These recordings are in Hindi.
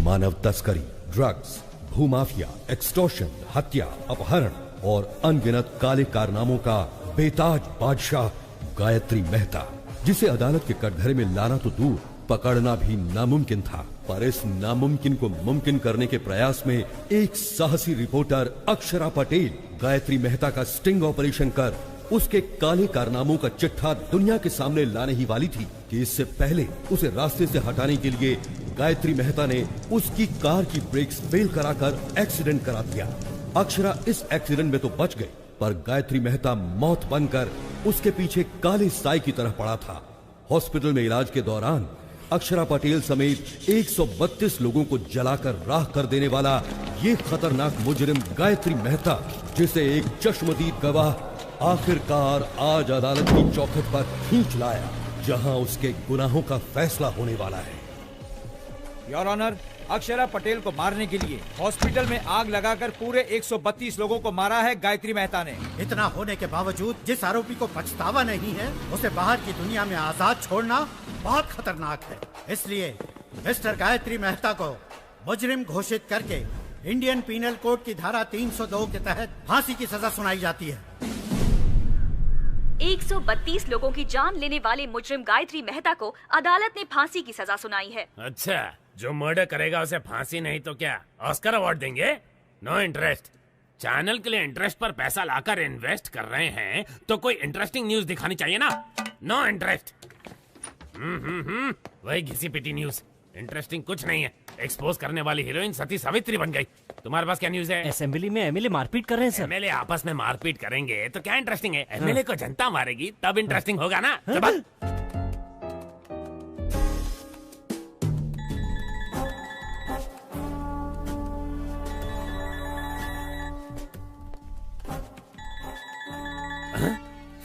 मानव तस्करी, ड्रग्स, भूमाफिया, एक्सटॉर्शन, हत्या, अपहरण और अनगिनत काले कारनामों का बेताज बादशाह गायत्री मेहता, जिसे अदालत के कटघरे में लाना तो दूर, पकड़ना भी नामुमकिन था। पर इस नामुमकिन को मुमकिन करने के प्रयास में एक साहसी रिपोर्टर अक्षरा पटेल गायत्री मेहता का स्टिंग ऑपरेशन कर उसके काले कारनामों का चिट्ठा दुनिया के सामने लाने ही वाली थी कि इससे पहले उसे रास्ते से हटाने के लिए गायत्री मेहता ने उसकी कार की ब्रेक्स फेल कराकर एक्सीडेंट करा दिया। अक्षरा इस एक्सीडेंट में तो बच गई, पर गायत्री मेहता मौत बनकर उसके पीछे काले साई की तरह पड़ा था। हॉस्पिटल में इलाज के दौरान अक्षरा पटेल समेत 132 लोगों को जलाकर राख कर देने वाला ये खतरनाक मुजरिम गायत्री मेहता, जिसे एक चश्मदीद गवाह आखिरकार आज अदालत की चौखट पर खींच लाया, जहां उसके गुनाहों का फैसला होने वाला है। योर ऑनर, अक्षरा पटेल को मारने के लिए हॉस्पिटल में आग लगाकर पूरे 132 लोगों को मारा है गायत्री मेहता ने। इतना होने के बावजूद जिस आरोपी को पछतावा नहीं है, उसे बाहर की दुनिया में आजाद छोड़ना बहुत खतरनाक है। इसलिए मिस्टर गायत्री मेहता को मुजरिम घोषित करके इंडियन पीनल कोड की धारा 302 के तहत फांसी की सजा सुनाई जाती है। 132 लोगों की जान लेने वाले मुजरिम गायत्री मेहता को अदालत ने फांसी की सजा सुनाई है। अच्छा, जो मर्डर करेगा उसे फांसी नहीं तो क्या ऑस्कर अवार्ड देंगे? No interest. चैनल के लिए इंटरेस्ट पर पैसा लाकर इन्वेस्ट कर रहे हैं तो कोई इंटरेस्टिंग न्यूज दिखानी चाहिए ना। No interest. वही घिसी पिटी न्यूज, इंटरेस्टिंग कुछ नहीं है। एक्सपोज करने वाली हीरोइन सती सावित्री बन गई। तुम्हारे पास क्या न्यूज है? असेंबली में एमएलए मारपीट कर रहे हैं सर। एमएलए आपस में मारपीट करेंगे तो क्या इंटरेस्टिंग है? एमएलए को जनता मारेगी तब इंटरेस्टिंग होगा ना। चल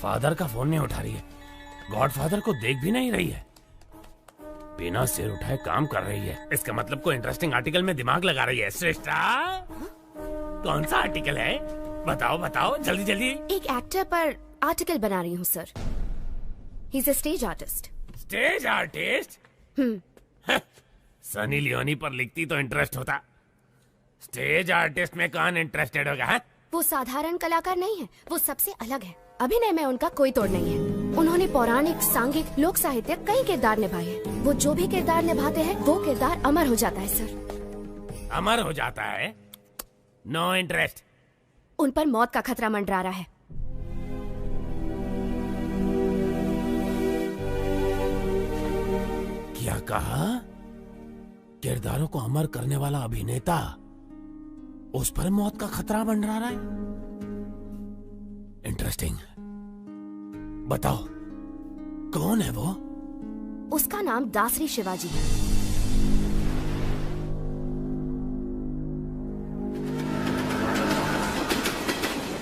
फादर का फोन नहीं उठा रही है, गॉडफादर को देख भी नहीं रही है, बिना सिर उठाए काम कर रही है। इसका मतलब कोई इंटरेस्टिंग आर्टिकल में दिमाग लगा रही है। श्रेष्ठा, कौन सा आर्टिकल है? बताओ बताओ जल्दी जल्दी। एक एक्टर पर आर्टिकल बना रही हूँ sir. He is a stage artist. Stage artist? Sunny Leone पर लिखती तो इंटरेस्ट होता। स्टेज आर्टिस्ट में कौन इंटरेस्टेड होगा? है? वो साधारण कलाकार नहीं है, वो सबसे अलग है। अभिनय में उनका कोई तोड़ नहीं है। उन्होंने पौराणिक, सांघिक, लोक साहित्य कई किरदार निभाए हैं। वो जो भी किरदार निभाते हैं वो किरदार अमर हो जाता है सर। अमर हो जाता है? No interest. उन पर मौत का खतरा मंडरा रहा है। क्या कहा? किरदारों को अमर करने वाला अभिनेता, उस पर मौत का खतरा मंडरा रहा है? इंटरेस्टिंग। बताओ कौन है वो? उसका नाम दासरी शिवाजी है।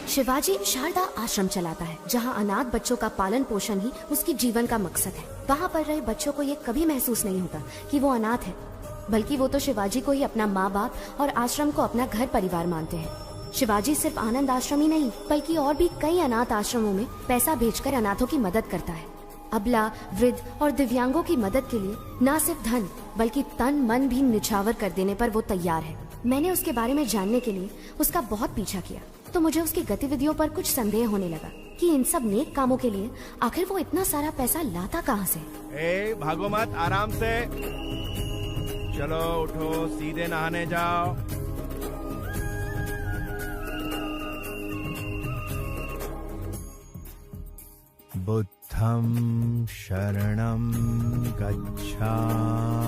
शिवाजी शारदा आश्रम चलाता है, जहां अनाथ बच्चों का पालन पोषण ही उसकी जीवन का मकसद है। वहां पर रहे बच्चों को ये कभी महसूस नहीं होता कि वो अनाथ है, बल्कि वो तो शिवाजी को ही अपना माँ बाप और आश्रम को अपना घर परिवार मानते हैं। शिवाजी सिर्फ आनंद आश्रम ही नहीं, बल्कि और भी कई अनाथ आश्रमों में पैसा भेजकर अनाथों की मदद करता है। अबला, वृद्ध और दिव्यांगों की मदद के लिए न सिर्फ धन बल्कि तन मन भी निछावर कर देने पर वो तैयार है। मैंने उसके बारे में जानने के लिए उसका बहुत पीछा किया, तो मुझे उसकी गतिविधियों पर कुछ संदेह होने लगा कि इन सब नेक कामों के लिए आखिर वो इतना सारा पैसा लाता कहाँ से। भागो मत, आराम से चलो, उठो, सीधे नहाने जाओ। बुद्धं शरणं गच्छामि।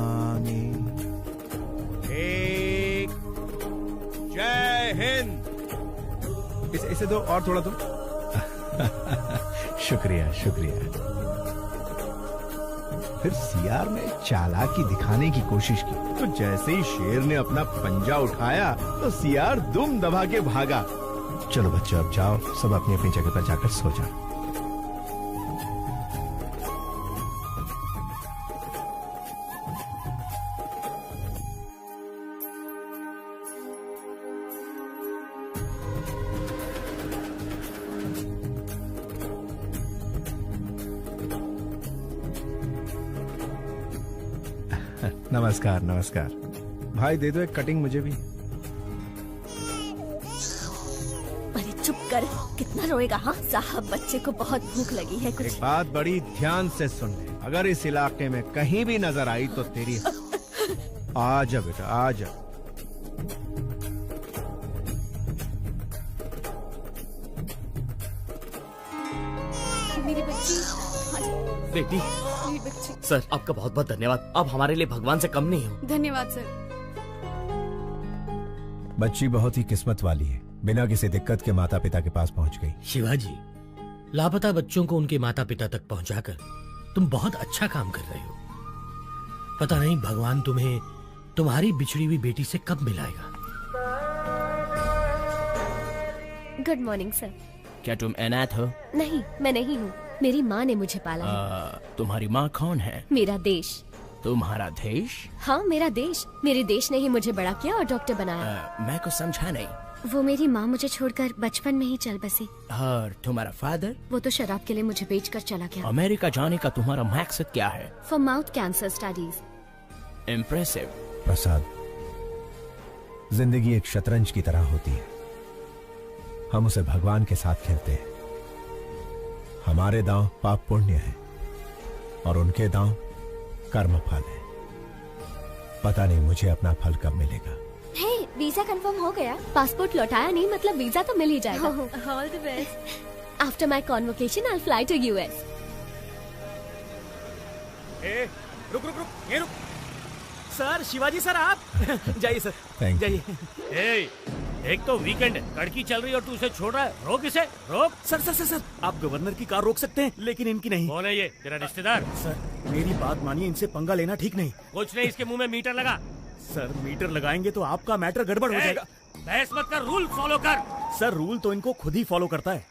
जय हिंद। इसे दो और थोड़ा दो। शुक्रिया शुक्रिया। फिर सीआर ने चालाकी दिखाने की कोशिश की, तो जैसे ही शेर ने अपना पंजा उठाया तो सीआर दुम दबा के भागा। चलो बच्चों, अब जाओ, सब अपनी अपनी जगह पर जाकर सो जाओ। नमस्कार नमस्कार। भाई दे दो एक कटिंग मुझे भी। अरे चुप कर, कितना रोएगा? हाँ साहब, बच्चे को बहुत भूख लगी है कुछ। एक बात बड़ी ध्यान से सुन ले, अगर इस इलाके में कहीं भी नजर आई तो तेरी आ जा बेटा, आ जा। मेरी बच्ची, बेटी। मेरी बच्ची। सर आपका बहुत बहुत धन्यवाद, आप हमारे लिए भगवान से कम नहीं हो। धन्यवाद सर। बच्ची बहुत ही किस्मत वाली है, बिना किसी दिक्कत के माता पिता के पास पहुंच गई। शिवाजी, लापता बच्चों को उनके माता पिता तक पहुंचाकर तुम बहुत अच्छा काम कर रहे हो। पता नहीं भगवान तुम्हें तुम्हारी बिछड़ी हुई बेटी से कब मिलाएगा। Good morning sir. क्या तुम अनाथ हो? नहीं, मैं नहीं हूँ, मेरी माँ ने मुझे पाला है। तुम्हारी माँ कौन है? मेरा देश। तुम्हारा देश? हाँ मेरा देश, मेरे देश ने ही मुझे बड़ा किया और डॉक्टर बनाया। मैं कुछ समझा नहीं। वो मेरी माँ मुझे छोड़कर बचपन में ही चल बसी। और तुम्हारा फादर? वो तो शराब के लिए मुझे बेचकर चला गया। अमेरिका जाने का तुम्हारा मकसद क्या है? For mouth cancer studies. Impressive. Prasad, जिंदगी एक शतरंज की तरह होती है, हम उसे भगवान के साथ खेलते हैं। हमारे दांव पाप पुण्य है और उनके दांव कर्म फल है। पता नहीं मुझे अपना फल कब मिलेगा। हे, वीजा कंफर्म हो गया। पासपोर्ट लौटाया नहीं मतलब वीजा तो मिल ही जाएगा। All the best. After my convocation I will fly to US. रुक रुक रुक, ये रुक। सर, शिवाजी सर आप जाइए सर, जाइए। एक तो वीकेंड है, कड़की चल रही है और तू उसे छोड़ रहा है, रोक इसे, रोक। सर सर सर सर, आप गवर्नर की कार रोक सकते हैं लेकिन इनकी नहीं। कौन है ये? तेरा रिश्तेदार? सर मेरी बात मानिए, इनसे पंगा लेना ठीक नहीं। कुछ नहीं, इसके मुंह में मीटर लगा। सर मीटर लगाएंगे तो आपका मैटर गड़बड़ हो जाएगा। बहस मत कर, रूल फॉलो कर। सर रूल तो इनको खुद ही फॉलो करता है।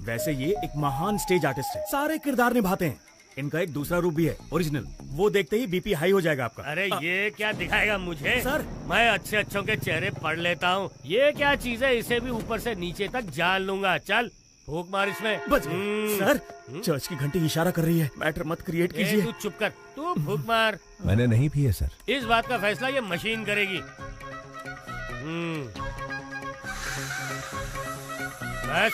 वैसे ये एक महान स्टेज आर्टिस्ट है, सारे किरदार निभाते हैं। इनका एक दूसरा रूप भी है, ओरिजिनल। वो देखते ही बीपी हाई हो जाएगा आपका। अरे ये क्या दिखाएगा मुझे? सर मैं अच्छे अच्छों के चेहरे पढ़ लेता हूँ। ये क्या चीज है? इसे भी ऊपर से नीचे तक जान लूंगा। चल फूक मार इसमें। सर चर्च की घंटी इशारा कर रही है, मैटर मत क्रिएट कीजिए। तू चुप कर, तू फूक मार। मैंने नहीं पिए सर। इस बात का फैसला ये मशीन करेगी। बस।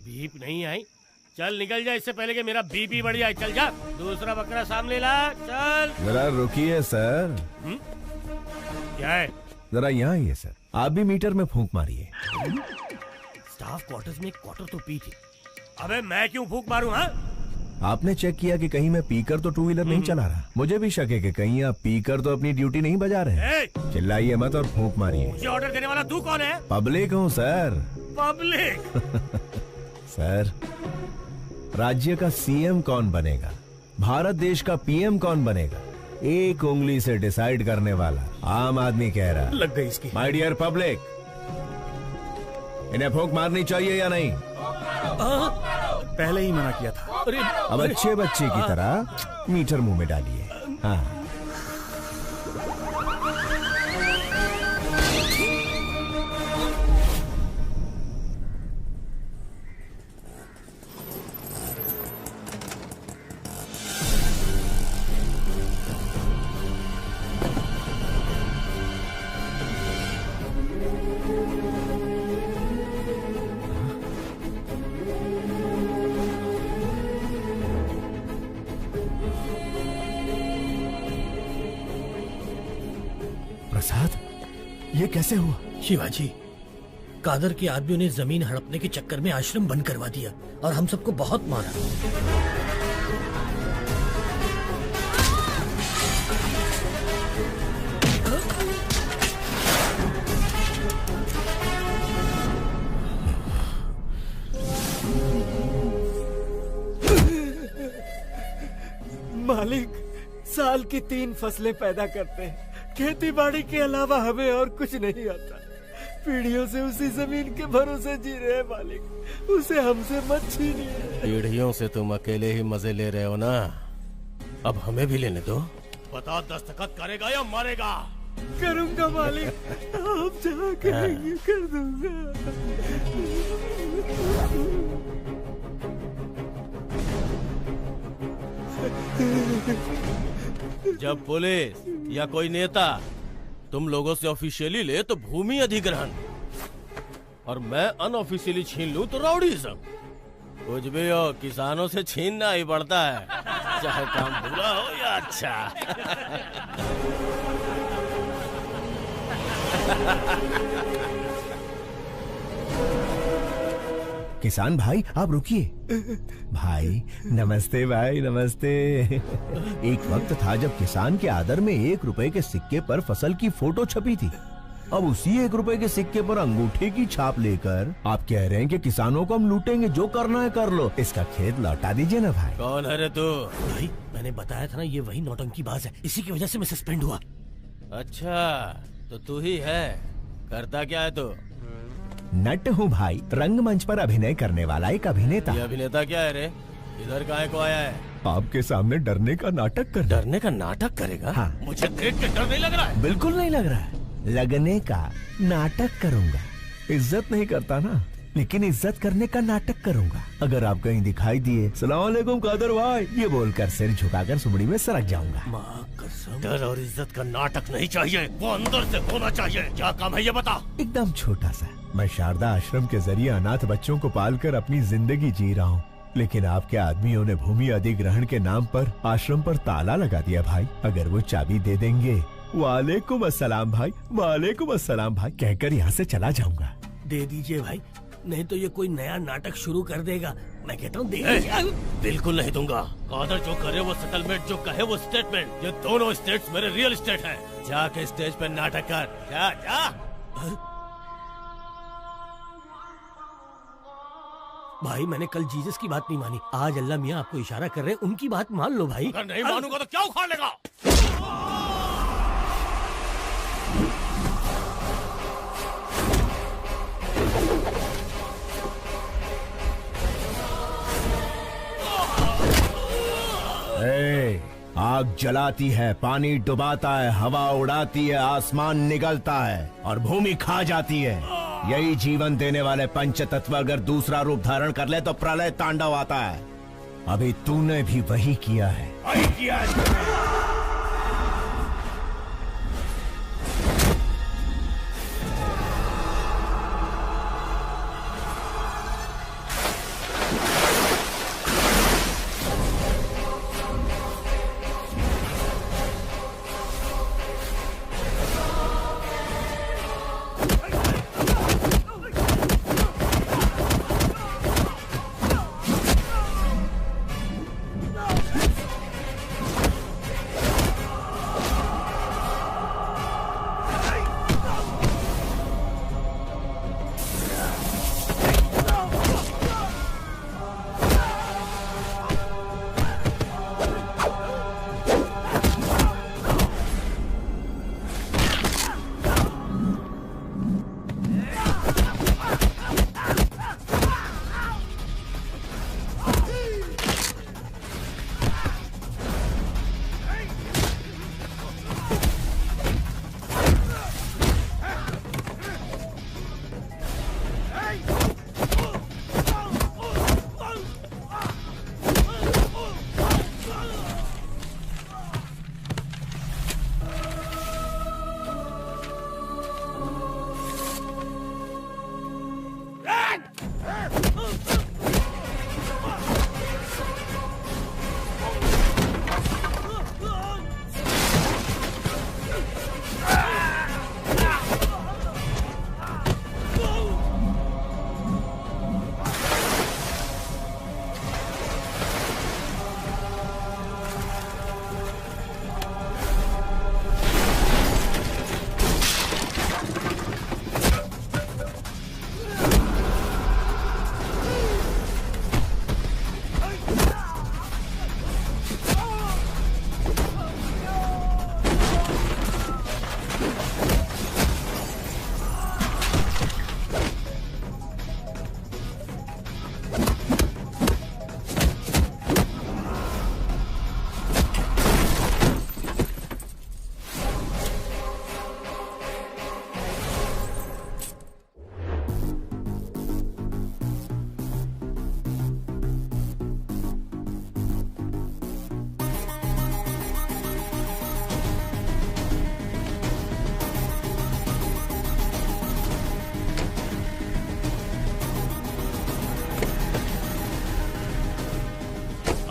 बीप नहीं आई, चल निकल जा इससे पहले कि मेरा बीपी बढ़ जाए। चल जा, दूसरा बकरा सामने ला, चल। जरा रुकिए सर। क्या है? जरा यहाँ आइए सर, आप भी मीटर में फूंक मारिए। स्टाफ क्वार्टर्स में एक क्वार्टर तो पी थी। अबे मैं क्यों फूंक मारूं? हाँ, आपने चेक किया कि कहीं मैं पीकर तो टू व्हीलर नहीं चला रहा? मुझे भी शक है कि कहीं आप पीकर तो अपनी ड्यूटी नहीं बजा रहे हैं। चिल्लाइए मत और फूंक मारिए। मुझे ऑर्डर देने वाला तू कौन है? पब्लिक हूँ सर। पब्लिक? सर, राज्य का सीएम कौन बनेगा, भारत देश का पीएम कौन बनेगा, एक उंगली से डिसाइड करने वाला आम आदमी कह रहा। लग गई इसकी। माय डियर पब्लिक, इन्हें फूंक मारनी चाहिए या नहीं? पहले ही मना किया था। अब अच्छे बच्चे की तरह मीटर मुंह में डालिए। हाँ। प्रसाद, ये कैसे हुआ? शिवाजी, कादर के आदमियों ने जमीन हड़पने के चक्कर में आश्रम बंद करवा दिया और हम सबको बहुत मारा। मालिक, साल की 3 फसलें पैदा करते हैं, खेती बाड़ी के अलावा हमें और कुछ नहीं आता। पीढ़ियों से उसी जमीन के भरोसे जी रहे हैं मालिक, उसे हमसे मत छीनिए। पीढ़ियों से तुम अकेले ही मजे ले रहे हो ना, अब हमें भी लेने दो। बता, दस्तखत करेगा या मारेगा? करूंगा मालिक, आप जहाँ कहेंगे कर दूंगा। जब पुलिस या कोई नेता तुम लोगों से ऑफिशियली ले तो भूमि अधिग्रहण, और मैं अनऑफिशियली छीन लूं तो राउडीज़म। कुछ भी हो, किसानों से छीनना ही पड़ता है, चाहे काम बुरा हो या अच्छा। किसान भाई आप रुकिए। भाई नमस्ते, भाई नमस्ते। एक वक्त था जब किसान के आदर में 1 रुपए के सिक्के पर फसल की फोटो छपी थी। अब उसी 1 रुपए के सिक्के पर अंगूठे की छाप लेकर आप कह रहे हैं कि किसानों को हम लूटेंगे, जो करना है कर लो। इसका खेत लौटा दीजिए ना भाई। कौन है रे तू? भाई मैंने बताया था ना, ये वही नौटंकीबाज है, इसी की वजह से मैं सस्पेंड हुआ। अच्छा तो तू ही है, करता क्या है तू? नट हूँ भाई, रंगमंच पर अभिनय करने वाला एक अभिनेता। ये अभिनेता क्या है रे? इधर काहे को आया है? आपके सामने डरने का नाटक कर। डरने का नाटक करेगा? हाँ। मुझे देख के डर नहीं लग रहा है। बिल्कुल नहीं लग रहा है। लगने का नाटक करूंगा। इज्जत नहीं करता ना, लेकिन इज्जत करने का नाटक करूंगा। अगर आप कहीं दिखाई दिए सलाम वालेकुम कादर भाई ये बोलकर सिर झुकाकर सुमड़ी में सरक जाऊंगा। डर और इज्जत का नाटक नहीं चाहिए, वो अंदर से होना चाहिए। क्या काम है ये बता। एकदम छोटा सा। मैं शारदा आश्रम के जरिए अनाथ बच्चों को पालकर अपनी जिंदगी जी रहा हूँ, लेकिन आपके आदमियों ने भूमि अधिग्रहण के नाम पर आश्रम पर ताला लगा दिया भाई। अगर वो चाबी दे देंगे, वालेकुम अस्सलाम भाई, वालेकुम अस्सलाम भाई कहकर यहाँ से चला जाऊंगा। दे दीजिए भाई, नहीं तो ये कोई नया नाटक शुरू कर देगा। मैं कहता हूँ दे दीजिए। बिल्कुल नहीं दूंगा। कादर जो करे वो सेटलमेंट, जो कहे वो स्टेटमेंट। ये दोनों स्टेट्स मेरे रियल स्टेट हैं। जाके स्टेज पे नाटक कर, जा जा। भाई मैंने कल जीसस की बात नहीं मानी, आज अल्लाह मियाँ आपको इशारा कर रहे हैं, उनकी बात मान लो भाई। अगर नहीं मानूंगा तो क्या उखाड़ लेगा? आग जलाती है, पानी डुबाता है, हवा उड़ाती है, आसमान निगलता है और भूमि खा जाती है। यही जीवन देने वाले पंच तत्व अगर दूसरा रूप धारण कर ले तो प्रलय तांडव आता है। अभी तूने भी वही किया है। वही किया है।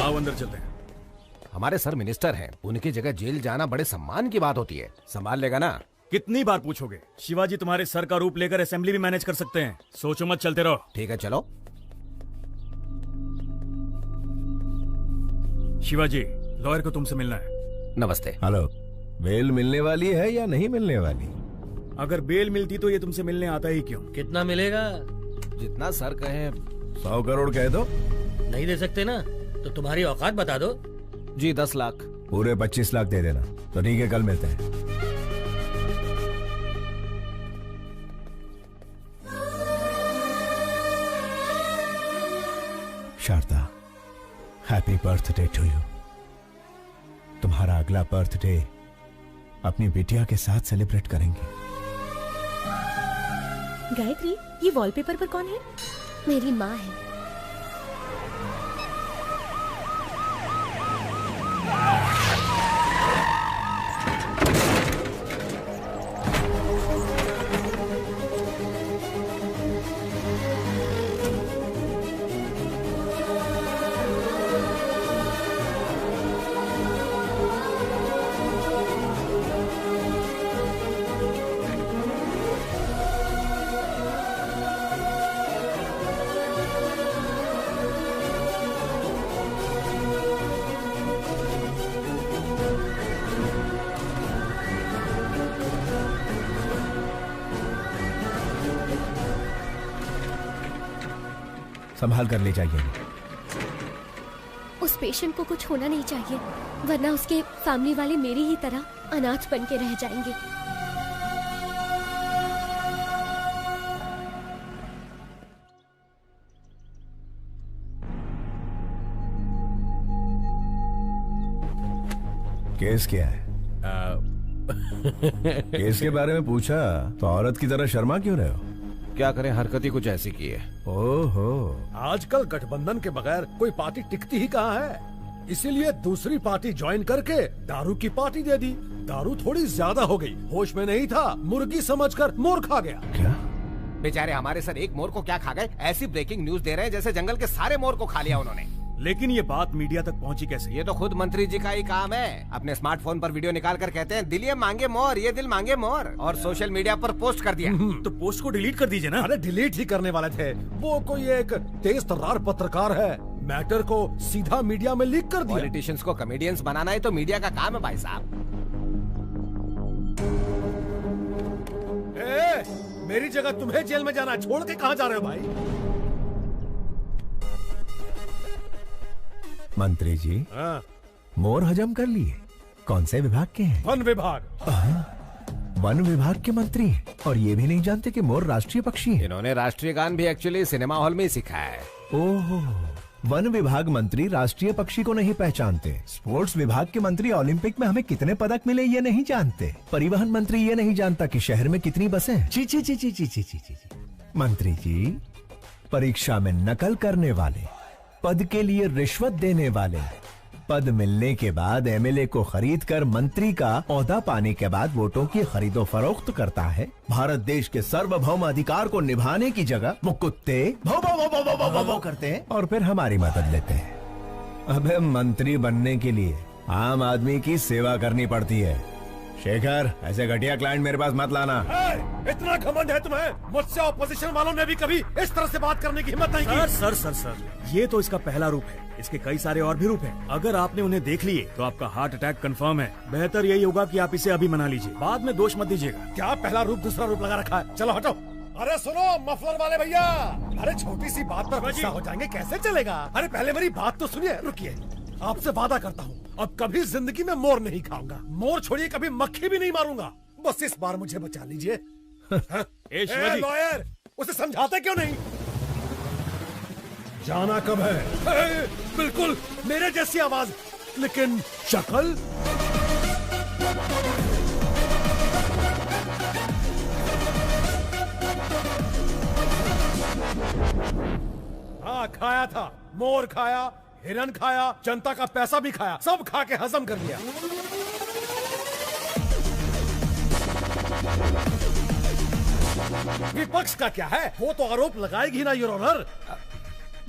आओ अंदर चलते हैं। हमारे सर मिनिस्टर हैं, उनकी जगह जेल जाना बड़े सम्मान की बात होती है। संभाल लेगा ना? कितनी बार पूछोगे? शिवाजी तुम्हारे सर का रूप लेकर असेंबली भी मैनेज कर सकते हैं। सोचो मत, चलते रहो। ठीक है, चलो। शिवाजी, लॉयर को तुमसे मिलना है। नमस्ते। हेलो। बेल मिलने वाली है या नहीं मिलने वाली? अगर बेल मिलती तो ये तुमसे मिलने आता ही क्यों? कितना मिलेगा? जितना सर कहे। 100 करोड़ कह दो। नहीं दे सकते ना तो तुम्हारी औकात बता दो। जी 10 लाख। पूरे 25 लाख दे देना। तो ठीक है, कल मिलते हैं। Sharda, happy birthday to you. तुम्हारा अगला बर्थडे अपनी बिटिया के साथ सेलिब्रेट करेंगे। गायत्री, ये वॉलपेपर पर कौन है? मेरी माँ है। संभाल कर ले जाइए। उस पेशेंट को कुछ होना नहीं चाहिए, वरना उसके फैमिली वाले मेरी ही तरह अनाथ बन के रह जाएंगे। केस क्या है? केस के बारे में पूछा तो औरत की तरह शर्मा क्यों रहे हो? क्या करें, हरकत ही कुछ ऐसी की है। ओहो, आजकल गठबंधन के बगैर कोई पार्टी टिकती ही कहाँ है, इसीलिए दूसरी पार्टी ज्वाइन करके दारू की पार्टी दे दी। दारू थोड़ी ज्यादा हो गई, होश में नहीं था, मुर्गी समझकर मोर खा गया। क्या? बेचारे हमारे सर एक मोर को क्या खा गए? ऐसी ब्रेकिंग न्यूज दे रहे हैं जैसे जंगल के सारे मोर को खा लिया उन्होंने। लेकिन ये बात मीडिया तक पहुंची कैसे? ये तो खुद मंत्री जी का ही काम है। अपने स्मार्टफोन पर वीडियो निकाल कर कहते हैं दिल ये मांगे मोर, ये दिल मांगे मोर, और सोशल मीडिया पर पोस्ट कर दिया। तो पोस्ट को डिलीट कर दीजिए ना। अरे डिलीट ही करने वाले थे, वो कोई एक तेज तर्रार पत्रकार है, मैटर को सीधा मीडिया में लीक कर दिया। पॉलिटिशियंस को कॉमेडियंस बनाना ही तो मीडिया का काम है भाई साहब। मेरी जगह तुम्हें जेल में जाना, छोड़ के कहाँ जा रहे हो भाई? मंत्री जी, मोर हजम कर लिए। कौन से विभाग के हैं? वन विभाग। वन विभाग के मंत्री हैं और ये भी नहीं जानते कि मोर राष्ट्रीय पक्षी है। इन्होंने राष्ट्रीय गान भी एक्चुअली सिनेमा हॉल में ही सीखा है। ओहो, वन विभाग मंत्री राष्ट्रीय पक्षी को नहीं पहचानते। स्पोर्ट्स विभाग के मंत्री ओलंपिक में हमें कितने पदक मिले ये नहीं जानते। परिवहन मंत्री ये नहीं जानता कि शहर में कितनी बसें हैं। ची ची ची ची ची ची ची ची। मंत्री जी, परीक्षा में नकल करने वाले, पद के लिए रिश्वत देने वाले, पद मिलने के बाद एमएलए को खरीद कर मंत्री का ओहदा पाने के बाद वोटों की खरीदो फरोख्त करता है। भारत देश के सार्वभौम अधिकार को निभाने की जगह वो कुत्ते भौ भौ भौ भौ भौ भौ भौ करते हैं और फिर हमारी मदद लेते हैं। अबे मंत्री बनने के लिए आम आदमी की सेवा करनी पड़ती है। शेखर, ऐसे घटिया क्लाइंट मेरे पास मत लाना। इतना घमंड है तुम्हें? मुझसे ऑपोजिशन वालों ने भी कभी इस तरह से बात करने की हिम्मत नहीं की। सर, ये तो इसका पहला रूप है, इसके कई सारे और भी रूप हैं। अगर आपने उन्हें देख लिए तो आपका हार्ट अटैक कंफर्म है। बेहतर यही होगा कि आप इसे अभी मना लीजिए, बाद में दोष मत दीजिएगा। क्या पहला रूप दूसरा रूप लगा रखा है? चलो हटो। अरे सुनो मफलर वाले भैया, अरे छोटी सी बात पर गुस्सा हो जाएंगे, कैसे चलेगा? अरे पहले मेरी बात तो सुनिए। रुकिए, आपसे वादा करता हूँ अब कभी जिंदगी में मोर नहीं खाऊंगा। मोर छोड़िए, कभी मक्खी भी नहीं मारूंगा। बस इस बार मुझे बचा लीजिए। लॉयर, उसे समझाते क्यों नहीं? जाना कब है? बिल्कुल मेरे जैसी आवाज, लेकिन शक्ल। हाँ, खाया था, मोर खाया, हिरन खाया, जनता का पैसा भी खाया, सब खा के हजम कर लिया। विपक्ष का क्या है, वो तो आरोप लगाएगी ना योर ऑनर।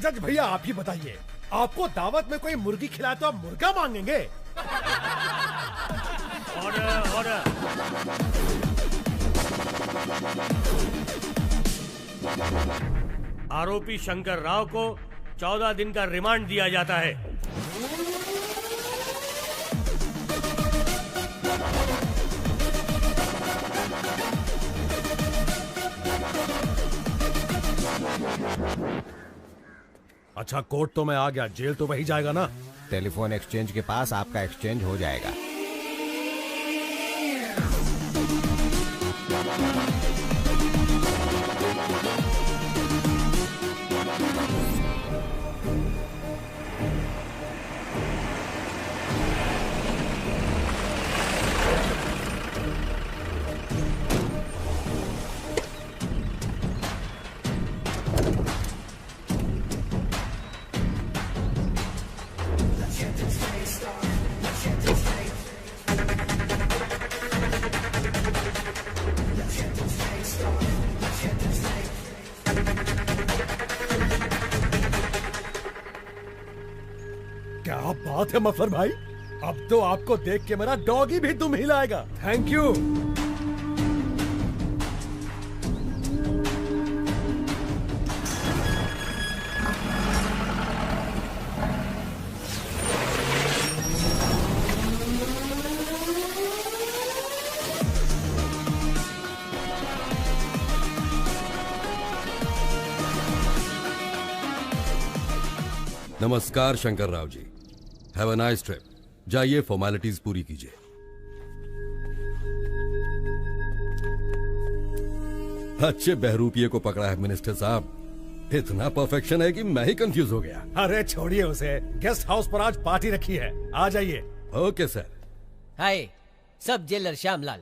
जज भैया आप ही बताइए, आपको दावत में कोई मुर्गी खिलाए तो आप मुर्गा मांगेंगे? Order order. आरोपी शंकर राव को 14 दिन का रिमांड दिया जाता है। अच्छा, कोर्ट तो मैं आ गया, जेल तो वही जाएगा ना? टेलीफोन एक्सचेंज के पास आपका एक्सचेंज हो जाएगा। क्या बात है मफलर भाई, अब तो आपको देख के मेरा डॉगी भी दुम हिलाएगा। Thank you. नमस्कार Shankar Rao ji, have a nice trip. जाइए फॉर्मेलिटीज पूरी कीजिए। अच्छे बहरूपिये को पकड़ा है मिनिस्टर साहब। इतना परफेक्शन है कि मैं ही कंफ्यूज हो गया। अरे छोड़िए उसे, गेस्ट हाउस पर आज पार्टी रखी है, आ जाइए। Okay sir. हाय, सब जेलर श्यामलाल।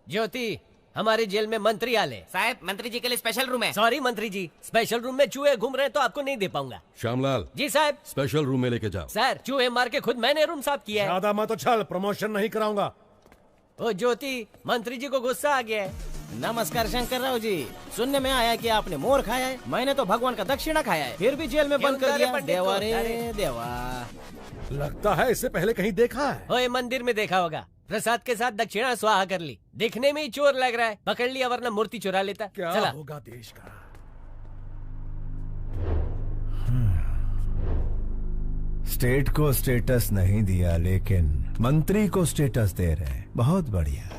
ज्योति, हमारे जेल में मंत्री आले। साहब, मंत्री जी के लिए स्पेशल रूम है। सॉरी मंत्री जी, स्पेशल रूम में चूहे घूम रहे हैं तो आपको नहीं दे पाऊंगा। श्यामलाल जी साहब। स्पेशल रूम में लेके जाओ। सर, चूहे मार के खुद मैंने रूम साफ किया है। ज्यादा मत उछल, प्रमोशन नहीं कराऊंगा। ओ ज्योति, मंत्री जी को गुस्सा आ गया है। नमस्कार शंकर राव जी, सुनने में आया कि आपने मोर खाया है। मैंने तो भगवान का दक्षिणा खाया है, फिर भी जेल में बंद कर दिया। देवा रे देवा। लगता है इससे पहले कहीं देखा है। ओए, मंदिर में देखा होगा। प्रसाद के साथ दक्षिणा स्वाहा कर ली। दिखने में ही चोर लग रहा है, पकड़ लिया वरना मूर्ति चुरा लेता। क्या चला। होगा देश का। स्टेट को स्टेटस नहीं दिया, लेकिन मंत्री को स्टेटस दे रहे हैं। बहुत बढ़िया।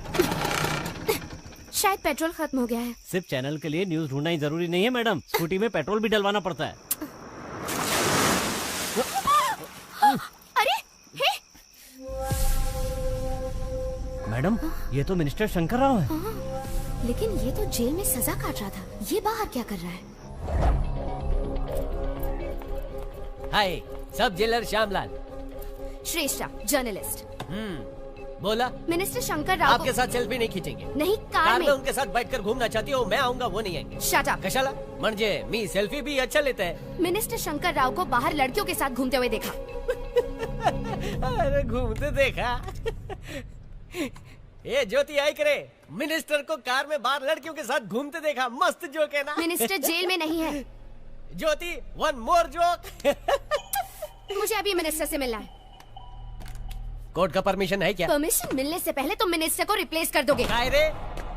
शायद पेट्रोल खत्म हो गया है। सिर्फ चैनल के लिए न्यूज ढूंढना ही जरूरी नहीं है मैडम, स्कूटी में पेट्रोल भी डलवाना पड़ता है। अरे हे! मैडम, ये तो मिनिस्टर शंकर राव है। लेकिन ये तो जेल में सजा काट रहा था, ये बाहर क्या कर रहा है? हाय, सब जेलर श्यामलाल। श्रेष्ठा, जर्नलिस्ट। बोला। मिनिस्टर शंकर राव आपके साथ सेल्फी नहीं खींचेंगे। नहीं, कार में उनके साथ बैठकर घूमना चाहती हो, मैं आऊंगा, वो नहीं आएंगे। Shut up. कशाला? म्हणजे मी सेल्फी भी अच्छा लेता है। मिनिस्टर शंकर राव को बाहर लड़कियों के साथ घूमते हुए देखा। अरे घूमते देखा? ये ज्योति आई करे, मिनिस्टर को कार में बाहर लड़कियों के साथ घूमते देखा। मस्त जोक है ना? मिनिस्टर जेल में नहीं है। ज्योति, वन मोर जोक। मुझे अभी मिनिस्टर से मिलना है। कोर्ट का परमिशन है क्या? परमिशन मिलने से पहले तुम मिनिस्टर को रिप्लेस कर दोगे। काय रे,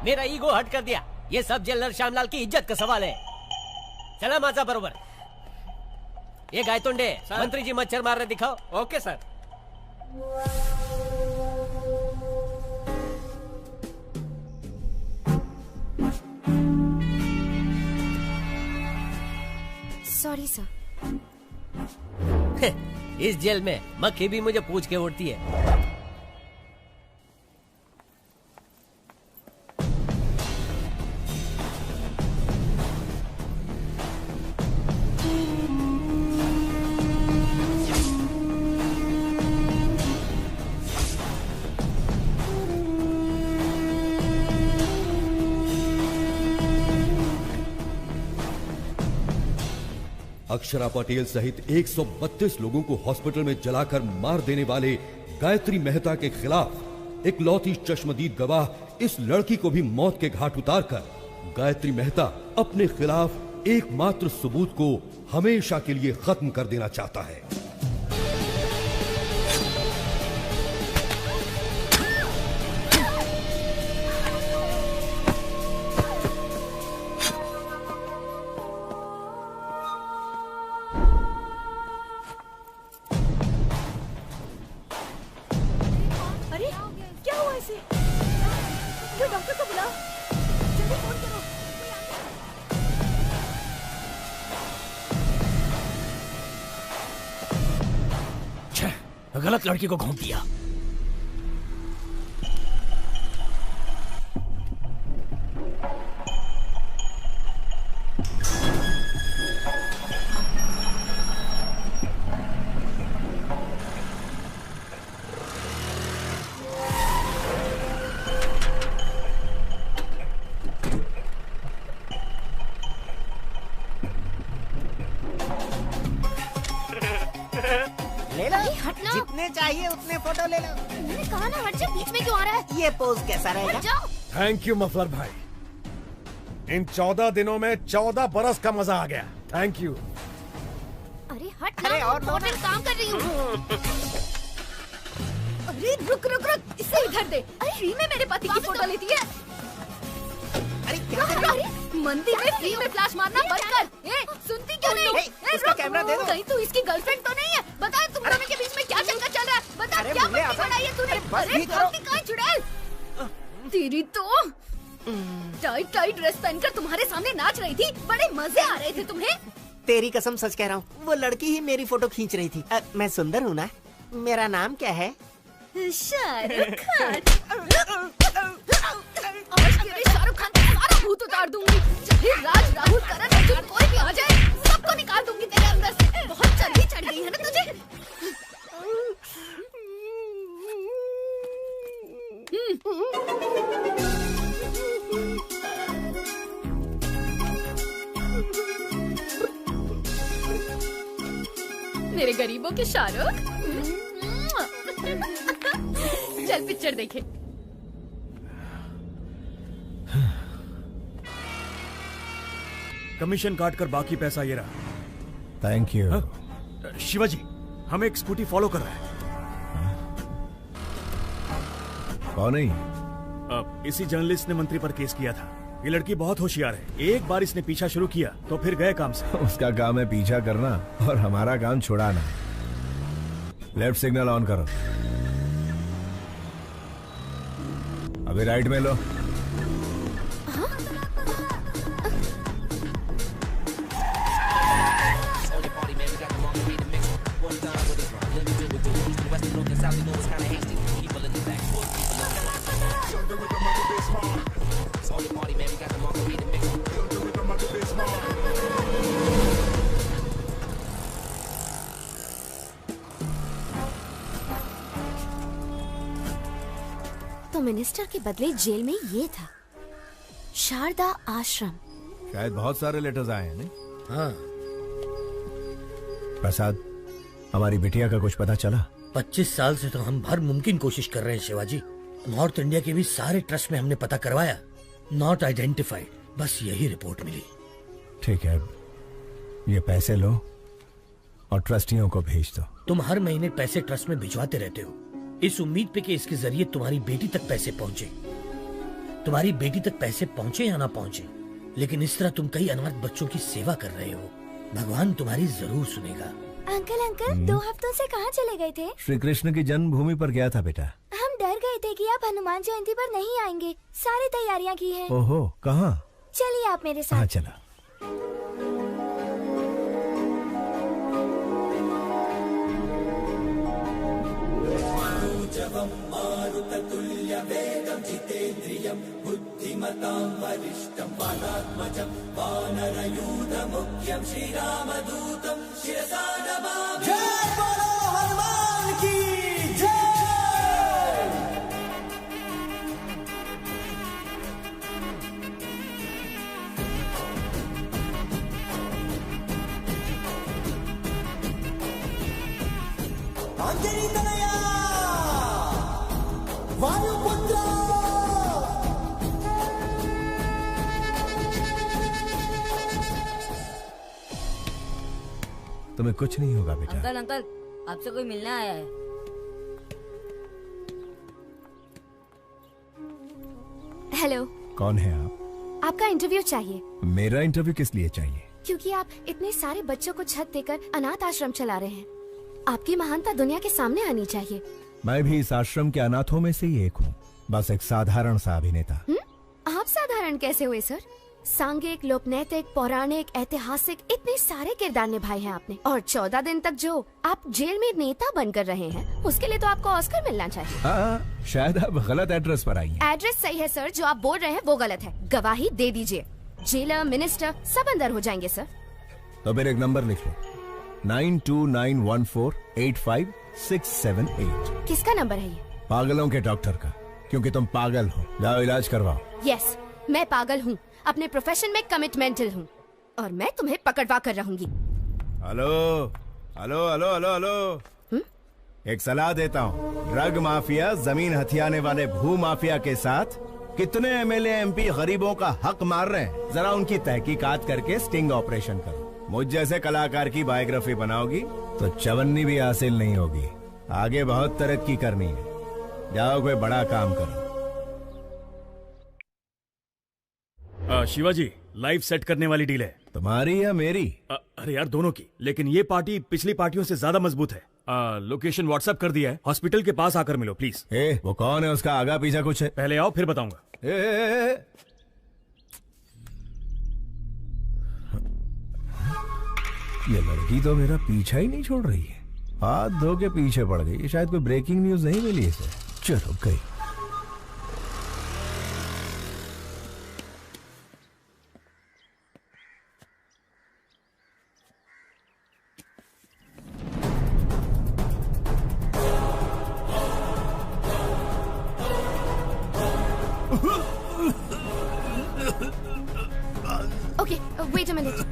मेरा ईगो हट कर दिया। ये सब जेलर श्यामलाल की इज्जत का सवाल है। चला माझा बरोबर। ये गायतोंडे, मंत्री जी मच्छर मार रहे, दिखाओ। Okay sir. Sorry sir. इस जेल में मक्खी भी मुझे पूछ के उड़ती है। अक्षरा पटेल सहित 132 लोगों को हॉस्पिटल में जलाकर मार देने वाले गायत्री मेहता के खिलाफ इकलौती चश्मदीद गवाह इस लड़की को भी मौत के घाट उतारकर गायत्री मेहता अपने खिलाफ एकमात्र सबूत को हमेशा के लिए खत्म कर देना चाहता है। गलत लड़की को घूम दिया। ले लो, जितने चाहिए उतने फोटो ले लो। मैंने कहा ना हट जा, बीच में क्यों आ रहा है? ये पोज कैसा रहेगा? थैंक यू मफलर भाई, इन 14 दिनों में 14 बरस का मजा आ गया। Thank you. अरे हट ना, और काम कर रही हूँ। अरे रुक रुक रुक, इसे इधर दे। अरे फ्री में मेरे पति की फोटो लेती है। अरे क्या कर रही है? मंदिर में फ्री में फ्लैश मारना बंद कर। ए, सुनती क्यों नहीं? इसका कैमरा दे दो। कहीं तू इसकी गर्लफ्रेंड तो नहीं है? बता तुम दोनों के बीच में क्या चक्कर चल रहा है? बता क्या मस्ती बनाई है तूने? अरे गलती कहाँ चुड़ैल? तेरी तो टाइट टाइट ड्रेस पहनकर तुम्हारे सामने नाच रही थी, बड़े मजे आ रहे थे तुम्हें। तेरी कसम सच कह रहा हूँ, वो लड़की ही मेरी फोटो खींच रही थी। मैं सुंदर हूँ ना? मेरा नाम क्या है? शाहरुख खान। आज तेरे शाहरुख खान का सारा भूत उतार दूंगी। चाहे राज, राहुल, करण, अर्जुन कोई भी आ जाए, सबको निकाल दूंगी तेरे अंदर से। बहुत चर्बी चढ़ गई है ना तुझे? मेरे गरीबों के शाहरुख। चल पिक्चर देखे। कमीशन काट कर बाकी पैसा ये रहा। Thank you. शिवाजी, हम एक स्कूटी फॉलो कर रहे हैं। कौन नहीं? इसी जर्नलिस्ट ने मंत्री पर केस किया था। ये लड़की बहुत होशियार है, एक बार इसने पीछा शुरू किया तो फिर गए काम से। उसका काम है पीछा करना और हमारा काम छुड़ाना। लेफ्ट सिग्नल ऑन करो। अभी राइट में लो। तो मिनिस्टर के बदले जेल में ये था, शारदा आश्रम। शायद बहुत सारे लेटर्स आए हैं नहीं? हाँ। प्रसाद, हमारी बिटिया का कुछ पता चला? 25 साल से तो हम हर मुमकिन कोशिश कर रहे हैं शिवाजी। नॉर्थ इंडिया के भी सारे ट्रस्ट में हमने पता करवाया, नॉट आइडेंटिफाइड। बस यही रिपोर्ट मिली। ठीक है, ये पैसे लो और ट्रस्टियों को भेज दो। तुम हर महीने पैसे ट्रस्ट में भिजवाते रहते हो, इस उम्मीद पे कि इसके जरिए तुम्हारी बेटी तक पैसे पहुंचे। तुम्हारी बेटी तक पैसे पहुंचे या ना पहुंचे, लेकिन इस तरह तुम कई अनाथ बच्चों की सेवा कर रहे हो। भगवान तुम्हारी जरूर सुनेगा। अंकल 2 हफ्तों से कहाँ चले गए थे? श्री कृष्ण की जन्मभूमि पर गया था बेटा। हम डर गए थे कि आप हनुमान जयंती पर नहीं आएंगे। सारी तैयारियाँ की हैं। ओहो, कहाँ? चलिए आप मेरे साथ। हाँ चला। मारुततुल्यवेगं जितेन्द्रियं बुद्धिमतां वरिष्ठं वातात्मजं वानरयूथमुख्यं श्रीरामदूतं शिरसा नमामि। जय बोलो हनुमान की जय। अंजनी तनया वायुपुत्र। तुम्हें कुछ नहीं होगा बेटा। अंकल अंकल, आपसे कोई मिलने आया है। हेलो। कौन है आप? आपका इंटरव्यू चाहिए। मेरा इंटरव्यू किस लिए चाहिए? क्योंकि आप इतने सारे बच्चों को छत देकर अनाथ आश्रम चला रहे हैं। आपकी महानता दुनिया के सामने आनी चाहिए। मैं भी इस आश्रम के अनाथों में से ही एक हूँ, बस एक साधारण सा अभिनेता। आप साधारण कैसे हुए सर? सांघिक, लोकनैतिक, पौराणिक, ऐतिहासिक इतने सारे किरदार निभाए हैं आपने, और 14 दिन तक जो आप जेल में नेता बनकर रहे हैं, उसके लिए तो आपको ऑस्कर मिलना चाहिए। हाँ, शायद आप गलत एड्रेस पर आई हैं। एड्रेस सही है सर, जो आप बोल रहे हैं वो गलत है। गवाही दे दीजिए, जेलर, मिनिस्टर सब अंदर हो जाएंगे सर। तो फिर एक नंबर लिख लो, 9291485678। किसका नंबर है ये? पागलों के डॉक्टर का, क्योंकि तुम पागल हो। जाओ इलाज करवाओ। यस, मैं पागल हूँ, अपने प्रोफेशन में कमिटमेंटल हूँ, और मैं तुम्हें पकड़वा कर रहूंगी। Hello hello hello hello hello, एक सलाह देता हूँ। ड्रग माफिया, जमीन हथियाने वाले भू माफिया के साथ कितने एमएलए एमपी गरीबों का हक मार रहे हैं, जरा उनकी तहकीकात करके स्टिंग ऑपरेशन करो। मुझ जैसे कलाकार की बायोग्राफी बनाओगी तो चवन्नी भी हासिल नहीं होगी। आगे बहुत तरक्की करनी है, जाओ कोई बड़ा काम करो। शिवाजी, लाइव सेट करने वाली डील है। तुम्हारी या मेरी? अरे यार, दोनों की, लेकिन ये पार्टी पिछली पार्टियों से ज्यादा मजबूत है। लोकेशन व्हाट्सएप कर दिया है, हॉस्पिटल के पास आकर मिलो प्लीज। वो कौन है, उसका आगा पीछा कुछ है? पहले आओ फिर बताऊंगा। ये लड़की तो मेरा पीछा ही नहीं छोड़ रही है, हाथ धो के पीछे पड़ गई। शायद कोई ब्रेकिंग न्यूज नहीं मिली इसे। चलो गई। Okay, wait a minute.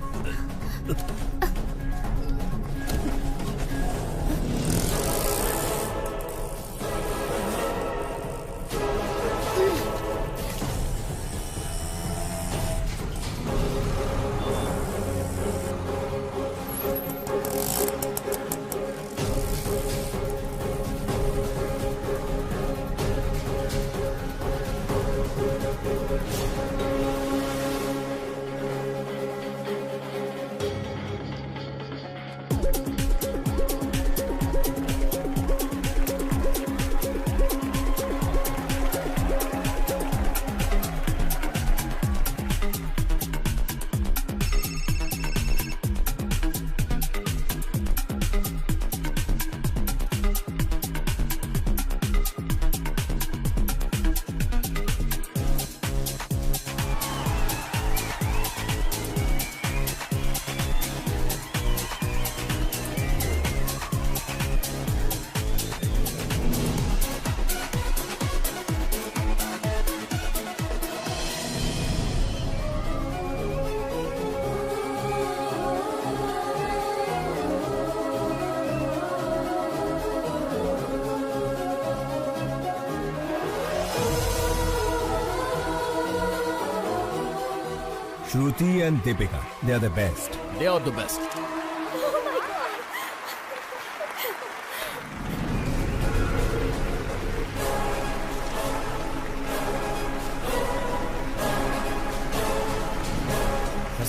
Shruti and Deepika, they are the best. They are the best.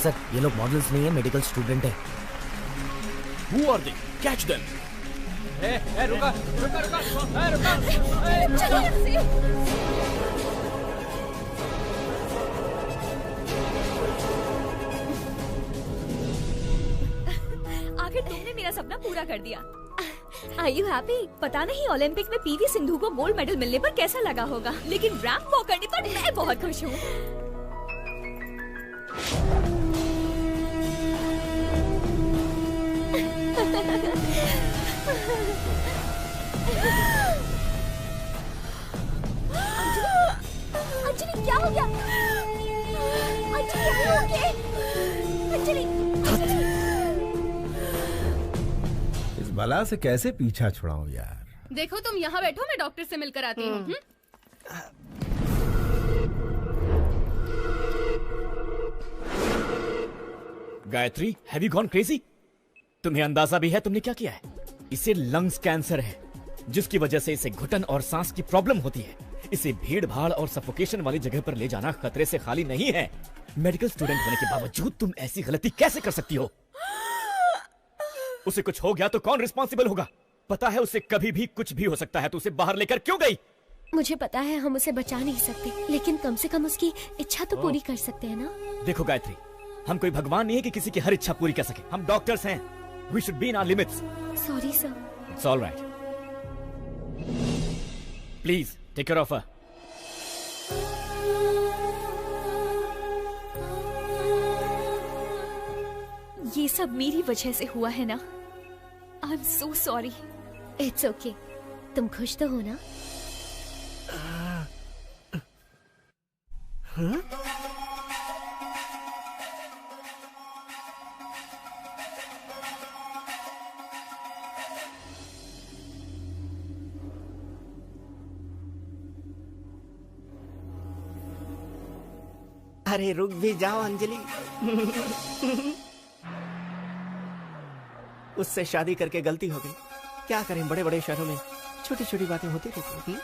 Sir, ये लोग मॉडल्स नहीं है, मेडिकल स्टूडेंट है। Who are they? Catch them. रुका रुका रुका, रुका। चलो यहाँ से। आखिर तुमने मेरा सपना पूरा कर दिया। Are you happy? पता नहीं ओलंपिक में पीवी सिंधु को गोल्ड मेडल मिलने पर कैसा लगा होगा, लेकिन रैंप वॉक करने पर मैं बहुत खुश हूँ। अंजलि, क्या हो गया? Anjali, are you okay? Anjali, इस बला से कैसे पीछा छुड़ाऊं यार। देखो तुम यहाँ बैठो, मैं डॉक्टर से मिलकर आती हूँ। Gayatri, have you gone crazy? तुम्हें अंदाजा भी है तुमने क्या किया है? इसे लंग्स कैंसर है, जिसकी वजह से इसे घुटन और सांस की प्रॉब्लम होती है। इसे भीड़ भाड़ और सफोकेशन वाली जगह पर ले जाना खतरे से खाली नहीं है। मेडिकल स्टूडेंट होने के बावजूद तुम ऐसी गलती कैसे कर सकती हो? उसे कुछ हो गया तो कौन रिस्पॉन्सिबल होगा? पता है उसे कभी भी कुछ भी हो सकता है, तो उसे बाहर लेकर क्यों गई? मुझे पता है हम उसे बचा नहीं सकते, लेकिन कम से कम उसकी इच्छा तो पूरी कर सकते हैं ना। देखो गायत्री, हम कोई भगवान नहीं है कि किसी की हर इच्छा पूरी कर सके। हम डॉक्टर्स हैं। We should be in our limits. Sorry sir. It's all right. Please take care of her. ये सब मेरी वजह से हुआ है ना। I am so sorry. It's okay. तुम खुश तो हो ना? अरे रुक भी जाओ अंजलि। उससे शादी करके गलती हो गई। क्या करें, बड़े बड़े शहरों में छोटी छोटी बातें होती रहती हैं।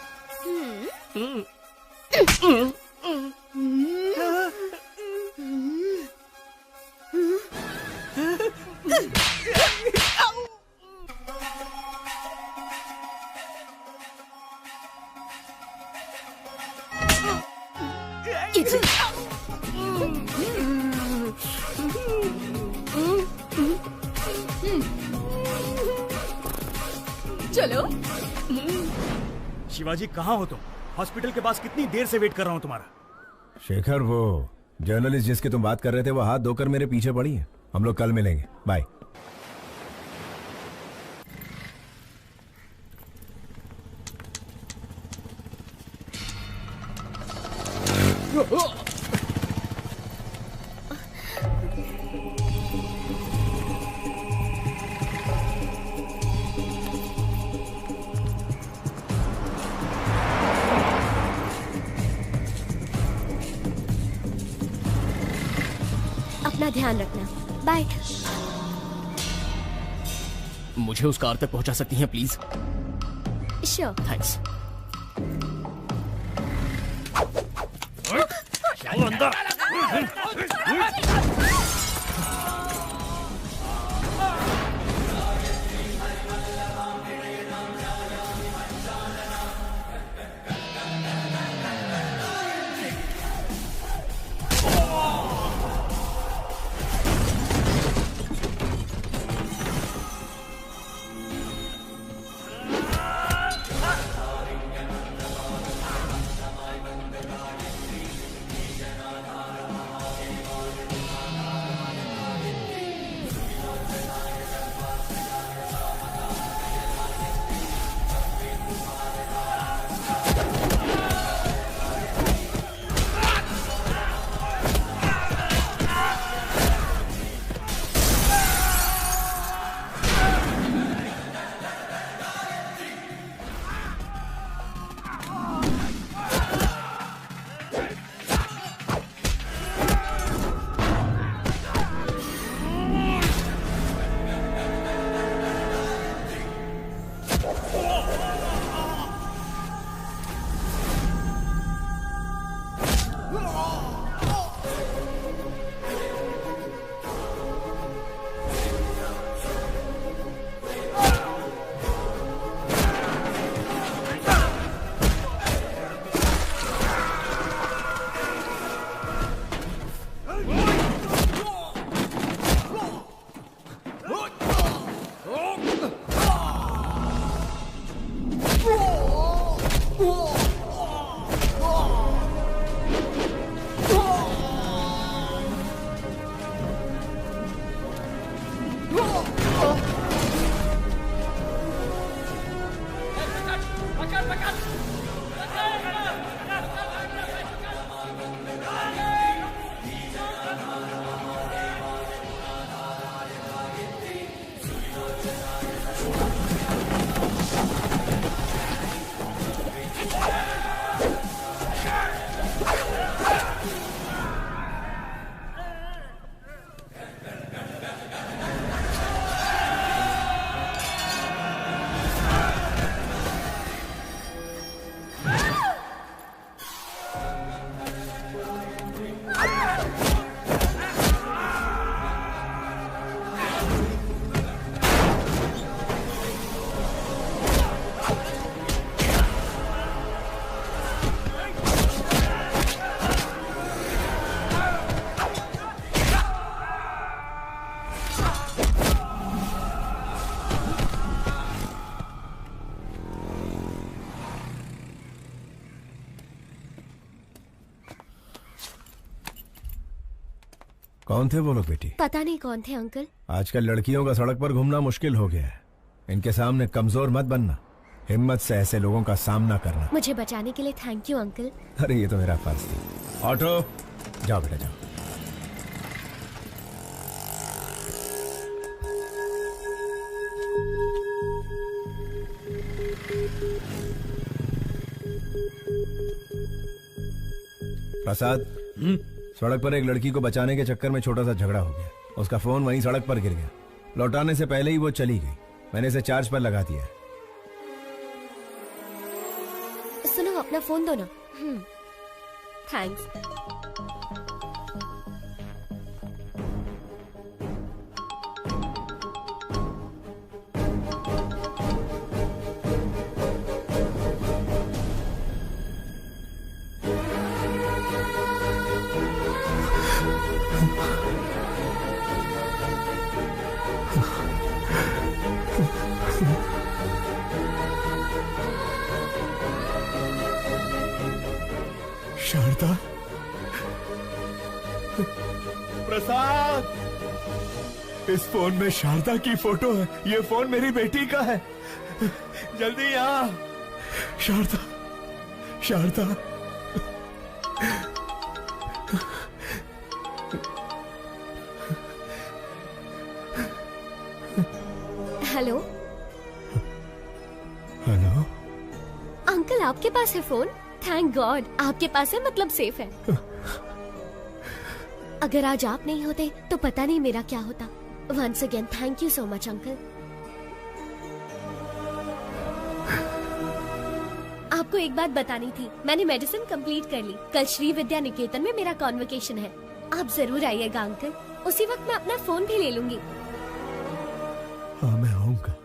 चलो। शिवाजी कहाँ हो तुम? हॉस्पिटल के पास कितनी देर से वेट कर रहा हूँ तुम्हारा। शेखर, वो जर्नलिस्ट जिसकी तुम बात कर रहे थे वो हाथ धोकर मेरे पीछे पड़ी है। हम लोग कल मिलेंगे। बाय। अपना ध्यान रखना। बाय। मुझे उस कार तक पहुंचा सकती हैं प्लीज? श्योर। थैंक्स। कौन थे वो लोग बेटी? पता नहीं कौन थे अंकल। आजकल लड़कियों का सड़क पर घूमना मुश्किल हो गया है। इनके सामने कमजोर मत बनना, हिम्मत से ऐसे लोगों का सामना करना। मुझे बचाने के लिए थैंक यू अंकल। अरे ये तो मेरा फर्ज थी। ऑटो जाओ बेटा जाओ। प्रसाद, सड़क पर एक लड़की को बचाने के चक्कर में छोटा सा झगड़ा हो गया। उसका फोन वहीं सड़क पर गिर गया। लौटाने से पहले ही वो चली गई। मैंने इसे चार्ज पर लगा दिया है। सुनो, अपना फोन दो ना। थैंक्स। शारदा, प्रसाद, इस फोन में शारदा की फोटो है। ये फोन मेरी बेटी का है। जल्दी यहाँ। Sharda, Sharda. Hello. Hello. Uncle, आपके पास है फोन? थैंक गॉड, आपके पास है, मतलब सेफ है। अगर आज आप नहीं होते तो पता नहीं मेरा क्या होता। Once again thank you so much uncle. आपको एक बात बतानी थी, मैंने मेडिसिन कंप्लीट कर ली। कल श्री विद्या निकेतन में मेरा कॉन्वोकेशन है। आप जरूर आइएगा अंकल। उसी वक्त मैं अपना फोन भी ले लूंगी। हाँ मैं आऊंगा।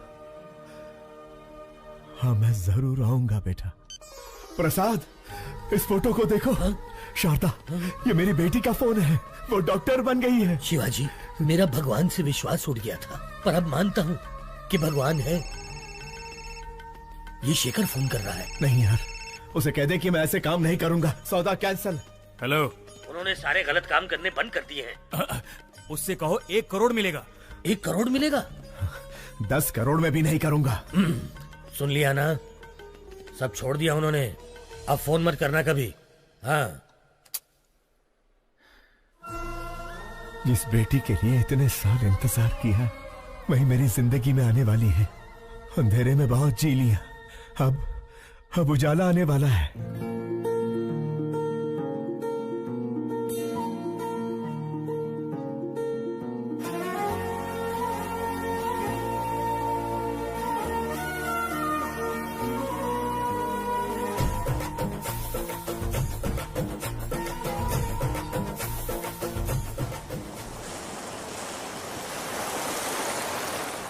हाँ मैं जरूर आऊंगा बेटा। प्रसाद, इस फोटो को देखो। शारदा, ये मेरी बेटी का फोन है। वो डॉक्टर बन गई है। शिवाजी, मेरा भगवान से विश्वास उठ गया था, पर अब मानता हूँ कि भगवान है। ये शेखर फोन कर रहा है। नहीं यार, उसे कह दे कि मैं ऐसे काम नहीं करूंगा। सौदा कैंसल। हेलो। उन्होंने सारे गलत काम करने बंद कर दिए हैं। उससे कहो 1 करोड़ मिलेगा। 1 करोड़ मिलेगा? 10 करोड़ में भी नहीं करूंगा। सुन लिया ना, सब छोड़ दिया उन्होंने। अब फोन मत करना कभी। हाँ। जिस बेटी के लिए इतने साल इंतजार किया, वही मेरी जिंदगी में आने वाली है। अंधेरे में बहुत जी लिया, अब उजाला आने वाला है।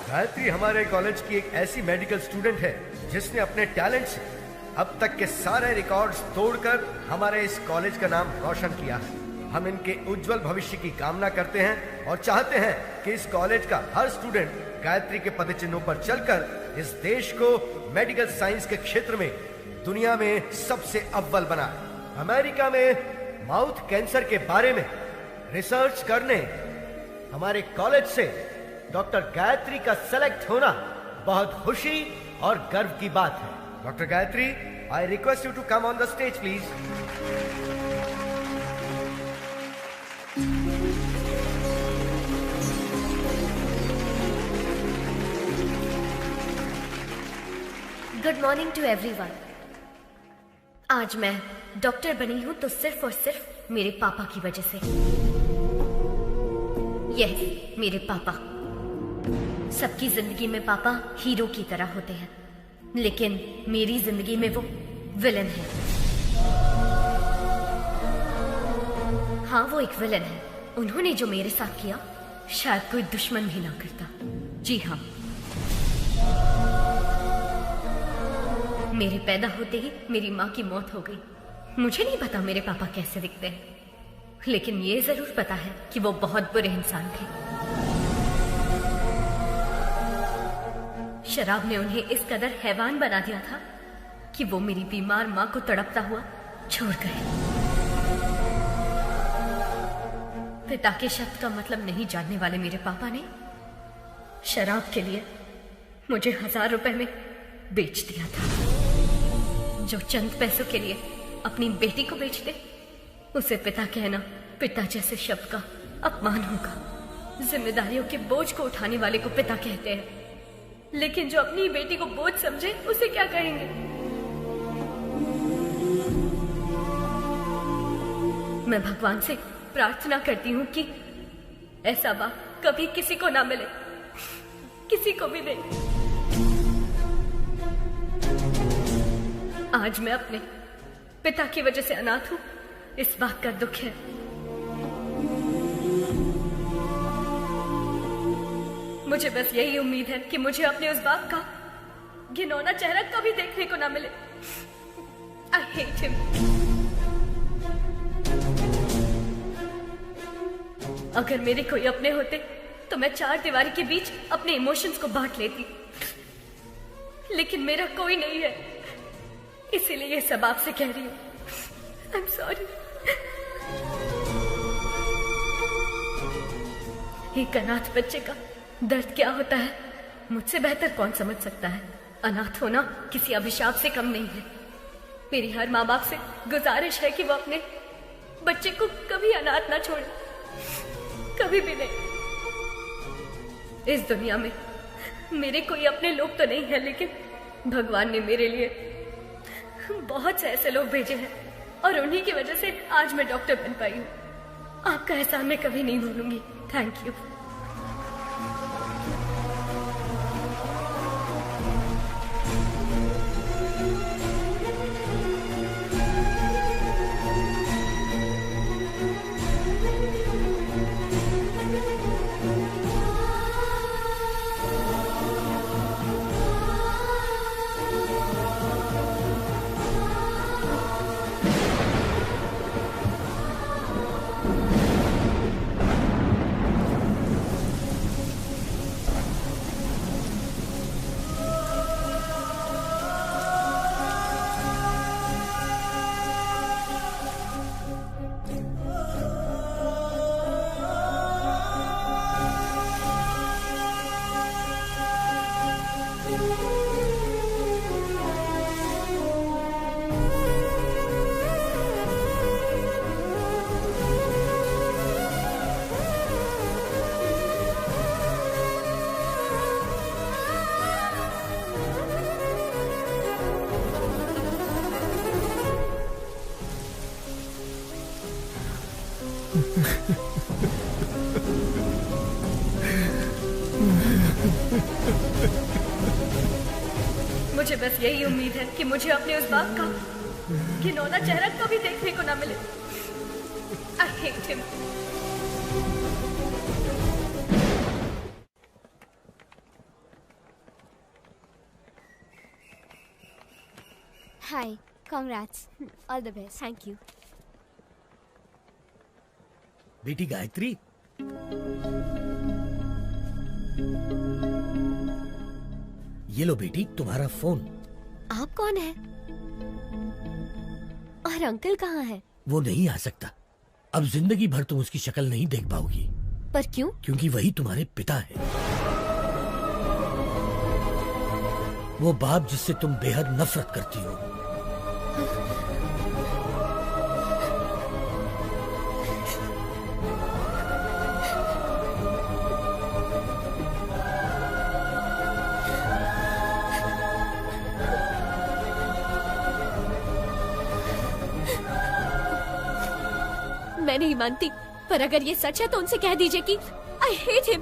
गायत्री हमारे कॉलेज की एक ऐसी मेडिकल स्टूडेंट है जिसने अपने टैलेंट से अब तक के सारे रिकॉर्ड्स तोड़कर हमारे इस कॉलेज का नाम रोशन किया है। हम इनके उज्जवल भविष्य की कामना करते हैं और चाहते हैं कि इस कॉलेज का हर स्टूडेंट गायत्री के पदचिन्हों पर चलकर इस देश को मेडिकल साइंस के क्षेत्र में दुनिया में सबसे अव्वल बनाए। अमेरिका में माउथ कैंसर के बारे में रिसर्च करने हमारे कॉलेज से डॉक्टर गायत्री का सेलेक्ट होना बहुत खुशी और गर्व की बात है। Doctor Gayatri, I request you to come on the stage please. Good morning to everyone. आज मैं डॉक्टर बनी हूं तो सिर्फ और सिर्फ मेरे पापा की वजह से। यह मेरे पापा। सबकी जिंदगी में पापा हीरो की तरह होते हैं, लेकिन मेरी जिंदगी में वो विलन है। हाँ, वो एक विलन है। उन्होंने जो मेरे साथ किया शायद कोई दुश्मन भी ना करता। जी हाँ, मेरे पैदा होते ही मेरी माँ की मौत हो गई। मुझे नहीं पता मेरे पापा कैसे दिखते हैं, लेकिन ये जरूर पता है कि वो बहुत बुरे इंसान थे। शराब ने उन्हें इस कदर हैवान बना दिया था कि वो मेरी बीमार माँ को तड़पता हुआ छोड़ गए। पिता के शब्द का मतलब नहीं जानने वाले मेरे पापा ने शराब के लिए मुझे 1000 रुपए में बेच दिया था। जो चंद पैसों के लिए अपनी बेटी को बेच दे उसे पिता कहना पिता जैसे शब्द का अपमान होगा। जिम्मेदारियों के बोझ को उठाने वाले को पिता कहते हैं, लेकिन जो अपनी बेटी को बोझ समझे उसे क्या कहेंगे? मैं भगवान से प्रार्थना करती हूँ कि ऐसा बाप कभी किसी को ना मिले, किसी को भी नहीं। आज मैं अपने पिता की वजह से अनाथ हूँ, इस बात का दुख है। मुझे बस यही उम्मीद है कि मुझे अपने उस बाप का घिनौना चेहरा कभी देखने को ना मिले। I hate him. अगर मेरे कोई अपने होते तो मैं 4 दीवारी के बीच अपने इमोशंस को बांट लेती, लेकिन मेरा कोई नहीं है, इसीलिए ये सब आपसे कह रही हूँ। I'm sorry. एक अनाथ बच्चे का दर्द क्या होता है मुझसे बेहतर कौन समझ सकता है। अनाथ होना किसी अभिशाप से कम नहीं है। मेरी हर माँ बाप से गुजारिश है कि वो अपने बच्चे को कभी अनाथ ना छोड़े, कभी भी नहीं। इस दुनिया में मेरे कोई अपने लोग तो नहीं है, लेकिन भगवान ने मेरे लिए बहुत से ऐसे लोग भेजे हैं और उन्हीं की वजह से आज मैं डॉक्टर बन पाई हूँ। आपका एहसान मैं कभी नहीं भूलूंगी। Thank you. मुझे बस यही उम्मीद है कि मुझे अपने उस बाप का घिनौना चेहरा कभी देखने को ना मिले। I hate him. Hi, congrats. All the best. Thank you. बेटी गायत्री, ये लो बेटी तुम्हारा फोन। आप कौन है? और अंकल कहाँ है? वो नहीं आ सकता। अब जिंदगी भर तुम उसकी शक्ल नहीं देख पाओगी। पर क्यों? क्योंकि वही तुम्हारे पिता है। वो बाप जिससे तुम बेहद नफरत करती हो। मैं नहीं मानती, पर अगर ये सच है तो उनसे कह दीजिए कि I hate him.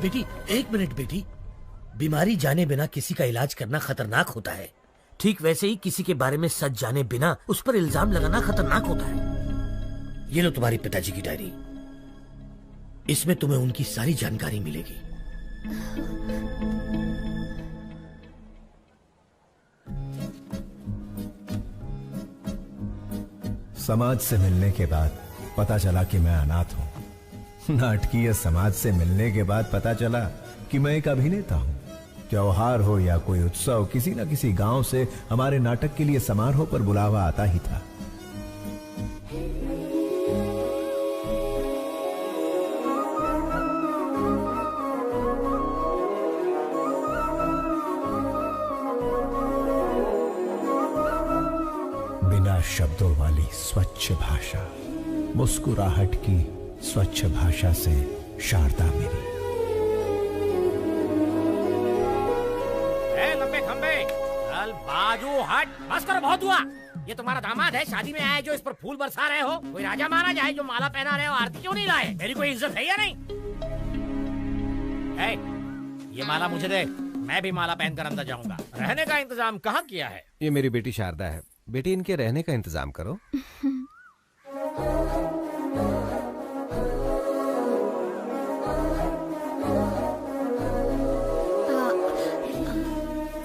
बेटी, 1 मिनट बेटी। बीमारी जाने बिना किसी का इलाज करना खतरनाक होता है। ठीक वैसे ही किसी के बारे में सच जाने बिना उस पर इल्जाम लगाना खतरनाक होता है। ये लो तुम्हारी पिताजी की डायरी। इसमें तुम्हें उनकी सारी जानकारी मिलेगी। समाज से मिलने के बाद पता चला कि मैं अनाथ हूं। नाटकीय समाज से मिलने के बाद पता चला कि मैं एक अभिनेता हूं। त्योहार हो या कोई उत्सव, किसी न किसी गांव से हमारे नाटक के लिए समारोह पर बुलावा आता ही था। शब्दों वाली स्वच्छ भाषा, मुस्कुराहट की स्वच्छ भाषा से शारदा मेरी। लंबे खंबे चल बाजू हट, बस करो, बहुत हुआ। ये तुम्हारा दामाद है, शादी में आए जो इस पर फूल बरसा रहे हो? कोई राजा माना जाए जो माला पहना रहे हो, आरती क्यों नहीं लाए? मेरी कोई इज्जत है या नहीं? ये माला मुझे दे, मैं भी माला पहनकर अंदर जाऊंगा। रहने का इंतजाम कहाँ किया है? ये मेरी बेटी शारदा है, बेटी इनके रहने का इंतजाम करो।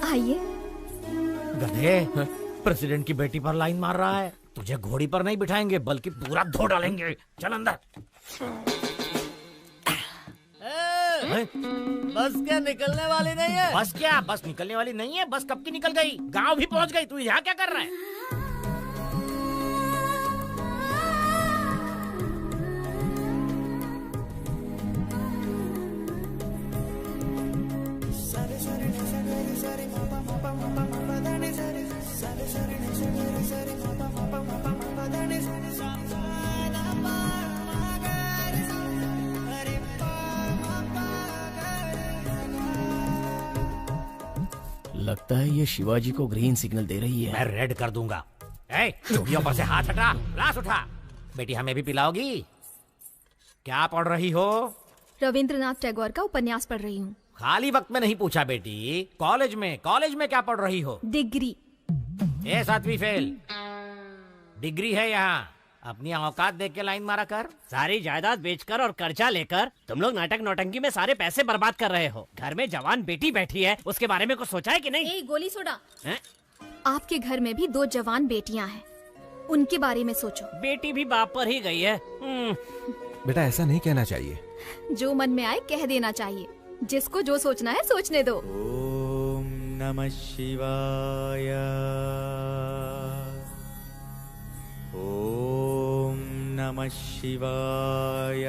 आइए। गधे, प्रेसिडेंट की बेटी पर लाइन मार रहा है। तुझे घोड़ी पर नहीं बिठाएंगे बल्कि पूरा धो डालेंगे। चल अंदर। बस क्या निकलने वाली नहीं है? बस क्या? बस निकलने वाली नहीं है? बस कब की निकल गई, गांव भी पहुंच गई। तू यहाँ क्या कर रहा है? लगता है ये शिवाजी को ग्रीन सिग्नल दे रही है। मैं रेड कर दूंगा। चूड़ियों पर से हाथ हटा, ग्लास उठा। बेटी हमें भी पिलाओगी? क्या पढ़ रही हो? रविंद्रनाथ टैगोर का उपन्यास पढ़ रही हूँ। खाली वक्त में नहीं पूछा बेटी, कॉलेज में क्या पढ़ रही हो? डिग्री। 7वीं फेल। डिग्री है यहाँ, अपनी औकात देख के लाइन मारा कर। सारी जायदाद बेचकर और कर्जा लेकर तुम लोग नाटक नौटंकी में सारे पैसे बर्बाद कर रहे हो। घर में जवान बेटी बैठी है, उसके बारे में कुछ सोचा है कि नहीं? गोली सोडा। आपके घर में भी 2 जवान बेटियां हैं, उनके बारे में सोचो। बेटी भी बाप पर ही गई है। बेटा ऐसा नहीं कहना चाहिए। जो मन में आए कह देना चाहिए। जिसको जो सोचना है सोचने दो। ओम नमः शिवाय। ओम नमः शिवाय।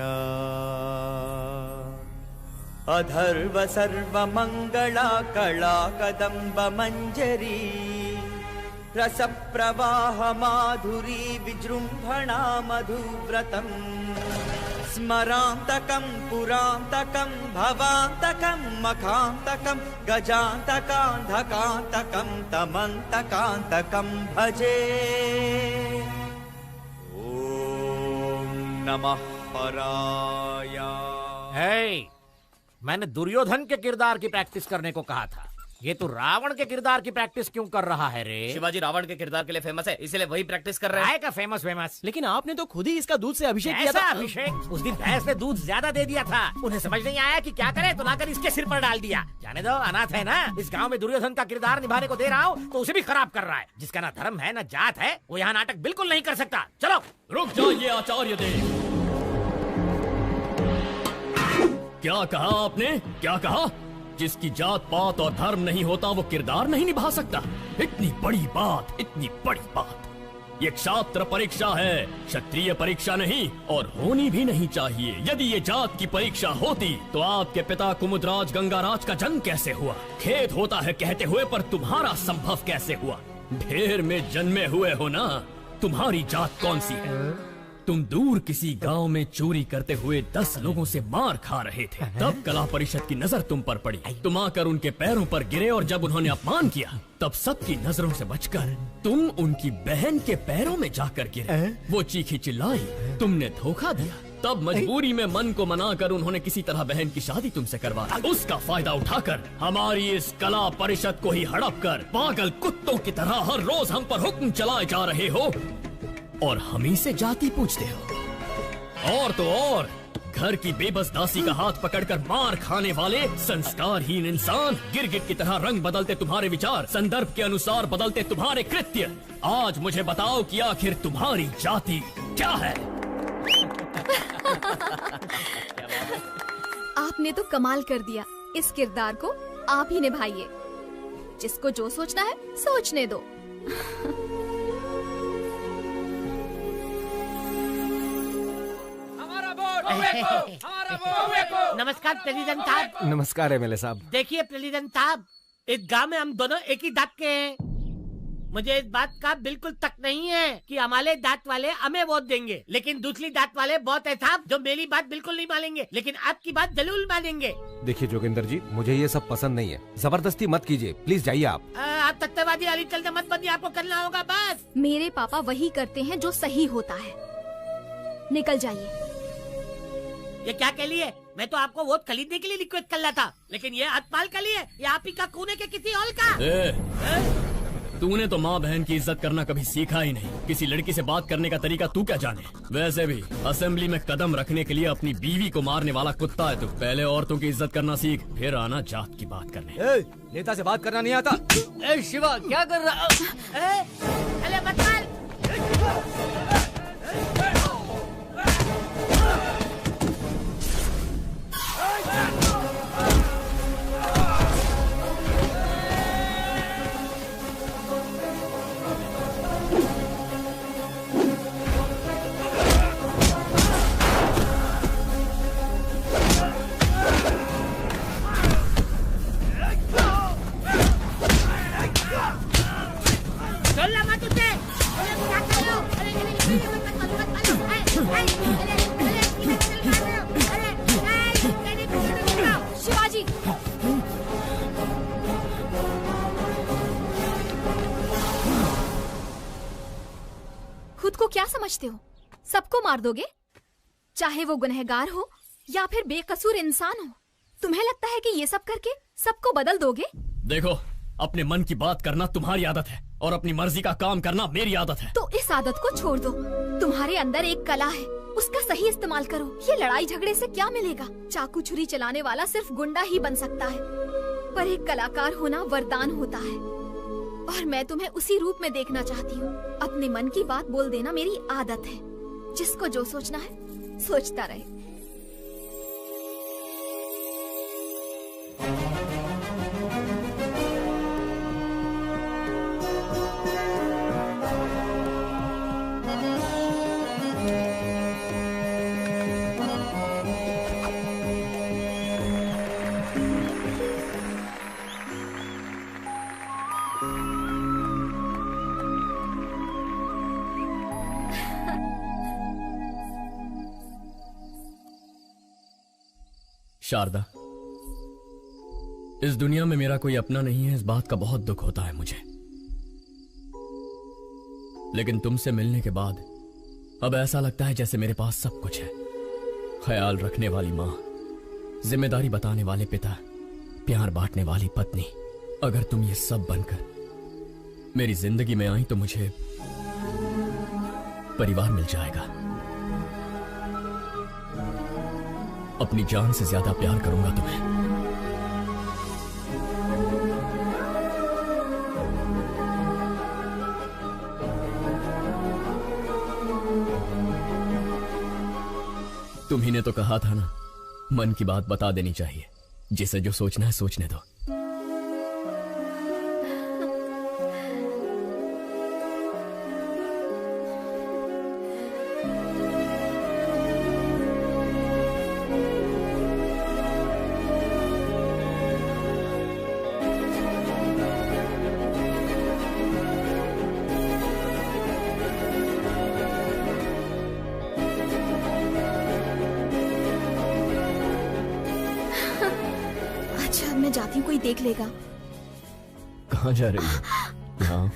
अधर्व सर्वमंगला कला कदम्ब मंजरी रस प्रवाह माधुरी विजृंभणा मधुव्रतम स्मरांतकं पुरांतकं भवांतकं मखांतकं गजांतकांधकांतकं तमंतकांतकं भजे। ओम नमः हराय। मैंने दुर्योधन के किरदार की प्रैक्टिस करने को कहा था। ये तो रावण के किरदार की प्रैक्टिस क्यों कर रहा है रे? शिवाजी रावण के किरदार के लिए फेमस है, इसलिए वही प्रैक्टिस कर रहा है। का फेमस। लेकिन आपने तो खुद ही इसका दूध से अभिषेक किया था। अभिषेक? उस दिन भैंस ने दूध ज्यादा दे दिया था, उन्हें समझ नहीं आया कि क्या करे तो लाकर इसके सिर पर डाल दिया। जाने दो, अनाथ है ना। इस गाँव में दुर्योधन का किरदार निभाने को दे रहा हूँ तो उसे भी खराब कर रहा है। जिसका ना धर्म है ना जात है, वो यहाँ नाटक बिल्कुल नहीं कर सकता। चलो। रुक जाइए आचार्य देव। क्या कहा आपने? क्या कहा? जिसकी जात पात और धर्म नहीं होता वो किरदार नहीं निभा सकता? इतनी बड़ी बात, इतनी बड़ी बात। ये क्षात्र परीक्षा है, क्षत्रिय परीक्षा नहीं, और होनी भी नहीं चाहिए। यदि ये जात की परीक्षा होती तो आपके पिता कुमुदराज गंगाराज का जन्म कैसे हुआ? खेद होता है कहते हुए, पर तुम्हारा संभव कैसे हुआ? ढेर में जन्मे हुए हो ना। तुम्हारी जात कौन सी है? तुम दूर किसी गांव में चोरी करते हुए 10 लोगों से मार खा रहे थे, तब कला परिषद की नजर तुम पर पड़ी। तुम आकर उनके पैरों पर गिरे और जब उन्होंने अपमान किया तब सबकी नजरों से बचकर तुम उनकी बहन के पैरों में जाकर गिरे। वो चीखी चिल्लाई, तुमने धोखा दिया। तब मजबूरी में मन को मनाकर उन्होंने किसी तरह बहन की शादी तुमसे करवा दी। उसका फायदा उठाकर हमारी इस कला परिषद को ही हड़प कर पागल कुत्तों की तरह हर रोज हम पर हुक्म चलाए जा रहे हो और हम ही से जाति पूछते हो। और तो और घर की बेबस दासी का हाथ पकड़कर मार खाने वाले संस्कारहीन इंसान, गिरगिट की तरह रंग बदलते तुम्हारे विचार, संदर्भ के अनुसार बदलते तुम्हारे कृत्य। आज मुझे बताओ कि आखिर तुम्हारी जाति क्या है? आपने तो कमाल कर दिया। इस किरदार को आप ही निभाइए। जिसको जो सोचना है सोचने दो। नमस्कार प्रेसिडेंट साहब। नमस्कार एमएलए साहब। देखिए प्रेसिडेंट साहब, इस गांव में हम दोनों एक ही दांत के हैं। मुझे इस बात का बिल्कुल तक नहीं है कि हमारे दांत वाले हमें वोट देंगे, लेकिन दूसरी दांत वाले बहुत है साहब जो मेरी बात बिल्कुल नहीं मानेंगे, लेकिन आपकी बात जरूर मानेंगे। देखिए जोगिंदर जी, मुझे ये सब पसंद नहीं है, जबरदस्ती मत कीजिए, प्लीज जाइए आप। आप तत्ववादी अली चलते मत बनिए, आपको करना होगा बस। मेरे पापा वही करते हैं जो सही होता है। निकल जाइए। ये क्या के लिए? मैं तो आपको वोट खरीदने के लिए रिक्वेस्ट कर रहा था, लेकिन ये हथपाल के लिए, ये आप ही का खून है के किसी और का? तूने तो माँ बहन की इज्जत करना कभी सीखा ही नहीं। किसी लड़की से बात करने का तरीका तू क्या जाने? वैसे भी असेंबली में कदम रखने के लिए अपनी बीवी को मारने वाला कुत्ता है तू। पहले औरतों की इज्जत करना सीख, फिर आना जात की बात करने। नेता से बात करना नहीं आता। शिवा क्या कर रहा? अरे मत मार। शिवाजी, खुद को क्या समझते हो? सबको मार दोगे, चाहे वो गुनहगार हो या फिर बेकसूर इंसान हो। तुम्हें लगता है कि ये सब करके सबको बदल दोगे? देखो, अपने मन की बात करना तुम्हारी आदत है और अपनी मर्जी का काम करना मेरी आदत है। तो इस आदत को छोड़ दो। तुम्हारे अंदर एक कला है, उसका सही इस्तेमाल करो। ये लड़ाई झगड़े से क्या मिलेगा? चाकू छुरी चलाने वाला सिर्फ गुंडा ही बन सकता है, पर एक कलाकार होना वरदान होता है। और मैं तुम्हें उसी रूप में देखना चाहती हूँ। अपने मन की बात बोल देना मेरी आदत है। जिसको जो सोचना है सोचता रहे। शारदा, इस दुनिया में मेरा कोई अपना नहीं है, इस बात का बहुत दुख होता है मुझे। लेकिन तुमसे मिलने के बाद अब ऐसा लगता है जैसे मेरे पास सब कुछ है। ख्याल रखने वाली माँ, जिम्मेदारी बताने वाले पिता, प्यार बांटने वाली पत्नी। अगर तुम ये सब बनकर मेरी जिंदगी में आई तो मुझे परिवार मिल जाएगा। अपनी जान से ज्यादा प्यार करूंगा तुम्हें। तुम्ही ने तो कहा था ना, मन की बात बता देनी चाहिए। जिसे जो सोचना है सोचने दो। जाती हूँ, कोई देख लेगा। कहाँ जा रही हो? यहाँ।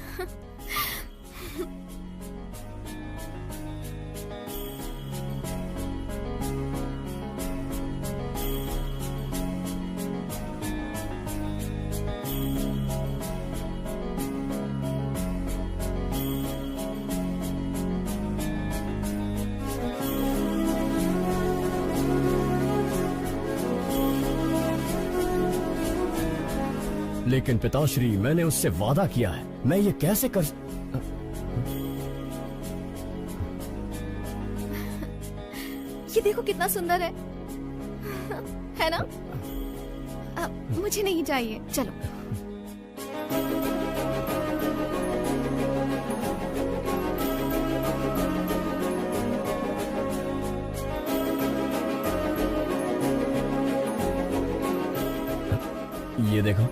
लेकिन पिताश्री, मैंने उससे वादा किया है, मैं ये कैसे कर। ये देखो कितना सुंदर है ना? मुझे नहीं चाहिए, चलो। ये देखो।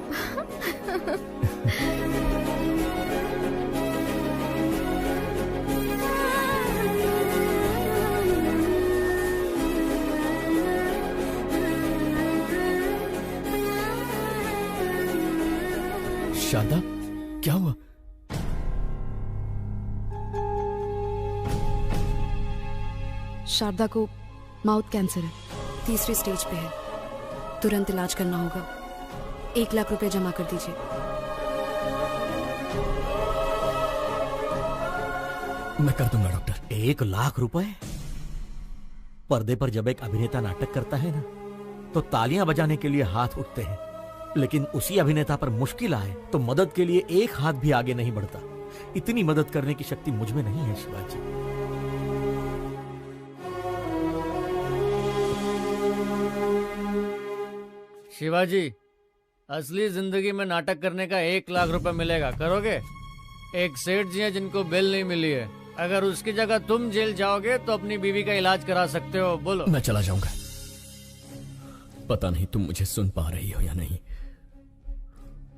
शारदा, क्या हुआ? शारदा को माउथ कैंसर है, 3री स्टेज पे है। तुरंत इलाज करना होगा। 1 लाख रुपए जमा कर दीजिए। मैं कर दूंगा डॉक्टर। 1 लाख रुपए? पर्दे पर जब एक अभिनेता नाटक करता है ना, तो तालियां बजाने के लिए हाथ उठते हैं, लेकिन उसी अभिनेता पर मुश्किल आए तो मदद के लिए एक हाथ भी आगे नहीं बढ़ता। इतनी मदद करने की शक्ति मुझ में नहीं है शिवाजी। शिवाजी, असली जिंदगी में नाटक करने का 1 लाख रुपए मिलेगा, करोगे? एक सेठ जी हैं जिनको बेल नहीं मिली है, अगर उसकी जगह तुम जेल जाओगे तो अपनी बीवी का इलाज करा सकते हो। बोलो। मैं चला जाऊंगा। पता नहीं तुम मुझे सुन पा रही हो या नहीं।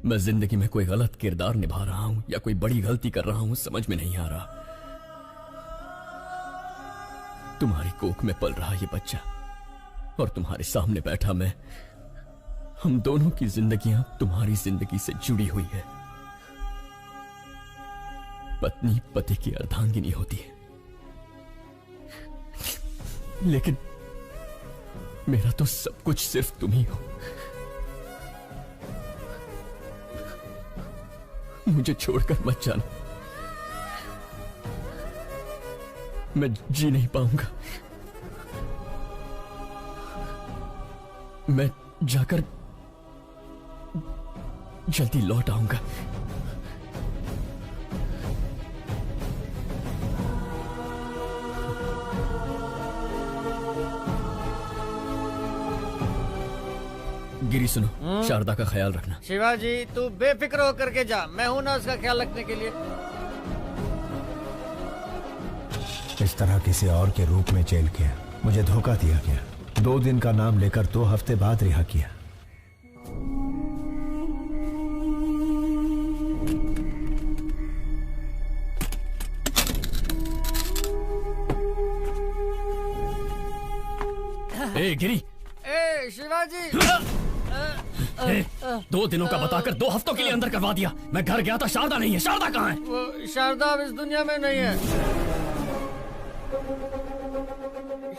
मैं जिंदगी में कोई गलत किरदार निभा रहा हूं या कोई बड़ी गलती कर रहा हूं, समझ में नहीं आ रहा। तुम्हारी कोख में पल रहा ये बच्चा और तुम्हारे सामने बैठा मैं, हम दोनों की जिंदगियां तुम्हारी जिंदगी से जुड़ी हुई है। पत्नी पति की अर्धांगिनी होती है, लेकिन मेरा तो सब कुछ सिर्फ तुम ही हो। मुझे छोड़कर मत जाना, मैं जी नहीं पाऊंगा। मैं जाकर जल्दी लौट आऊंगा। गिरी सुनो, शारदा का ख्याल रखना। शिवाजी, तू बेफिक्र होकर के जा, मैं हूं ना उसका ख्याल रखने के लिए। इस तरह किसी और के रूप में जेल किया, मुझे धोखा दिया गया। 2 दिन का नाम लेकर 2 हफ्ते बाद रिहा किया। ए गिरी, ए शिवाजी, 2 दिनों का बताकर 2 हफ्तों के लिए अंदर करवा दिया। मैं घर गया था, शारदा नहीं है। शारदा कहाँ है? वो शारदा अब इस दुनिया में नहीं है।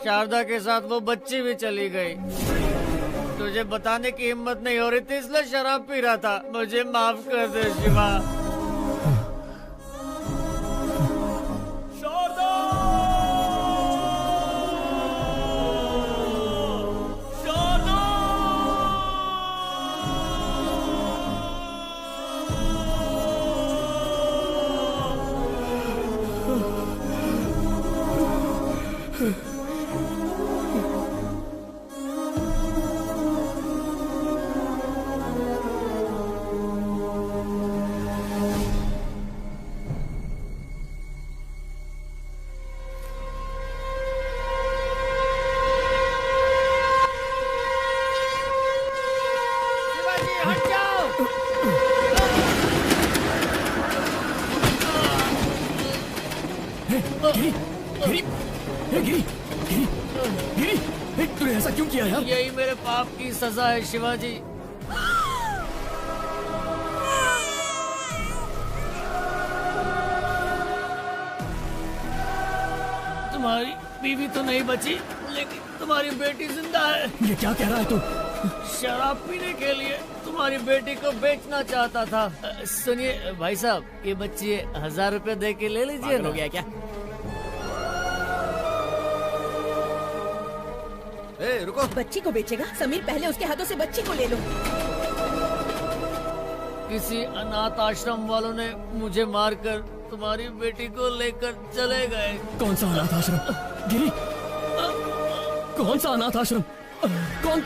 शारदा के साथ वो बच्ची भी चली गई। तुझे बताने की हिम्मत नहीं हो रही थी, इसलिए शराब पी रहा था। मुझे माफ कर दे शिवा। तूने ऐसा क्यों किया यार? यही मेरे पाप की सजा है शिवाजी। तुम्हारी बीवी तो नहीं बची, लेकिन तुम्हारी बेटी जिंदा है। ये क्या कह रहा है तू? शराब पीने के लिए तुम्हारी बेटी को बेचना चाहता था। सुनिए भाई साहब, ये बच्ची 1000 रुपए दे के ले लीजिए। हो गया क्या? रुको। बच्ची को बेचेगा? समीर, पहले उसके हाथों से बच्ची को ले लो। किसी अनाथ आश्रम वालों ने मुझे मारकर तुम्हारी बेटी को लेकर चले गए। कौन सा अनाथ आश्रम? गिरी, कौन सा अनाथ आश्रम? कौन?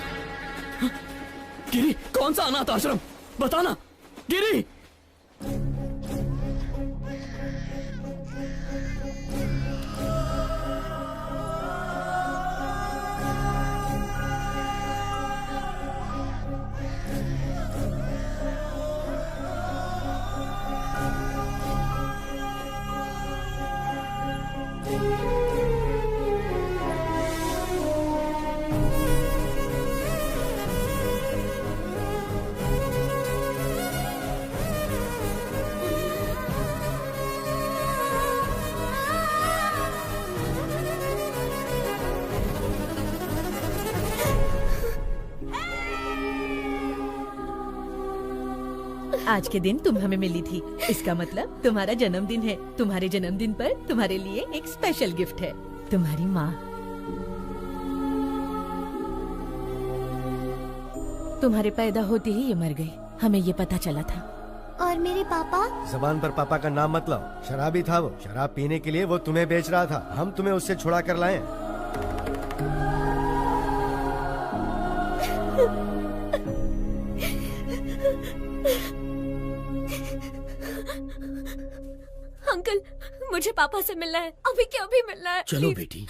गिरी, कौन सा अनाथ आश्रम? बताना गिरी। आज के दिन तुम हमें मिली थी, इसका मतलब तुम्हारा जन्मदिन है। तुम्हारे जन्मदिन पर तुम्हारे लिए एक स्पेशल गिफ्ट है, तुम्हारी माँ। तुम्हारे पैदा होते ही ये मर गई, हमें ये पता चला था। और मेरे पापा? जबान पर पापा का नाम मत लाओ, शराबी था वो। शराब पीने के लिए वो तुम्हें बेच रहा था, हम तुम्हें उससे छुड़ा कर लाए। अंकल, मुझे पापा से मिलना है, अभी के अभी मिलना है। चलो बेटी।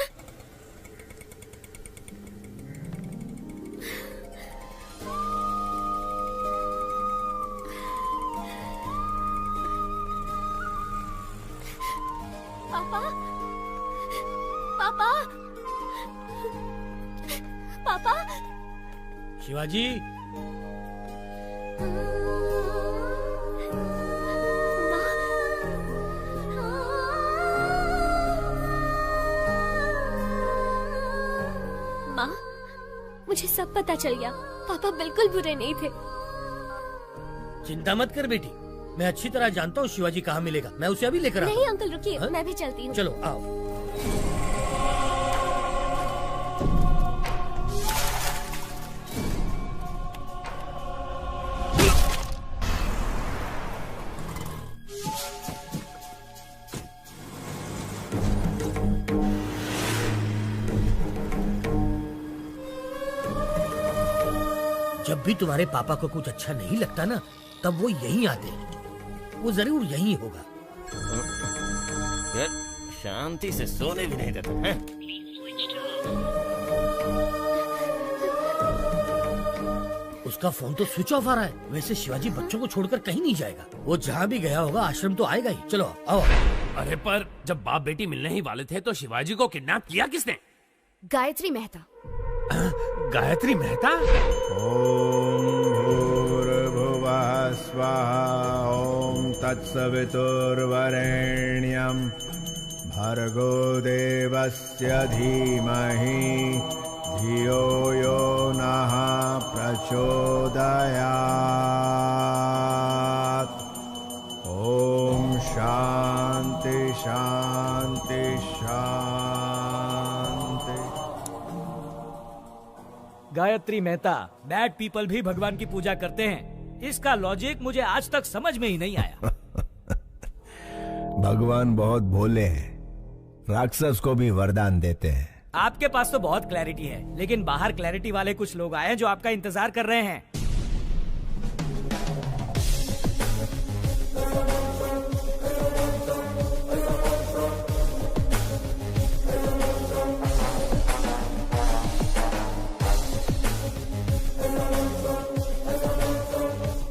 पापा, पापा, पापा। शिवाजी, माँ, मुझे सब पता चल गया। पापा बिल्कुल बुरे नहीं थे। चिंता मत कर बेटी, मैं अच्छी तरह जानता हूँ शिवाजी कहाँ मिलेगा। मैं उसे अभी लेकर आता हूँ। नहीं अंकल, रुकिए, मैं भी चलती हूँ। चलो आओ। जब भी तुम्हारे पापा को कुछ अच्छा नहीं लगता ना, तब वो यहीं आते हैं। वो जरूर यहीं होगा। यार शांति से सोने भी नहीं देता है। उसका फोन तो स्विच ऑफ आ रहा है। वैसे शिवाजी बच्चों को छोड़कर कहीं नहीं जाएगा। वो जहाँ भी गया होगा आश्रम तो आएगा ही। चलो आओ। अरे पर जब बाप बेटी मिलने ही वाले थे तो शिवाजी को किडनैप किया किसने? गायत्री मेहता। गायत्री मेहता? ओम भूर्भुवः स्वाहा ओम तत्सवितुर्वरेण्यं भर्गो देवस्य धीमहि धियो यो नः प्रचोदयात्। ओम शांति शांति शांति। गायत्री मेहता, बैड पीपल भी भगवान की पूजा करते हैं। इसका लॉजिक मुझे आज तक समझ में ही नहीं आया। भगवान बहुत भोले हैं, राक्षस को भी वरदान देते हैं। आपके पास तो बहुत क्लैरिटी है, लेकिन बाहर क्लैरिटी वाले कुछ लोग आए हैं जो आपका इंतजार कर रहे हैं।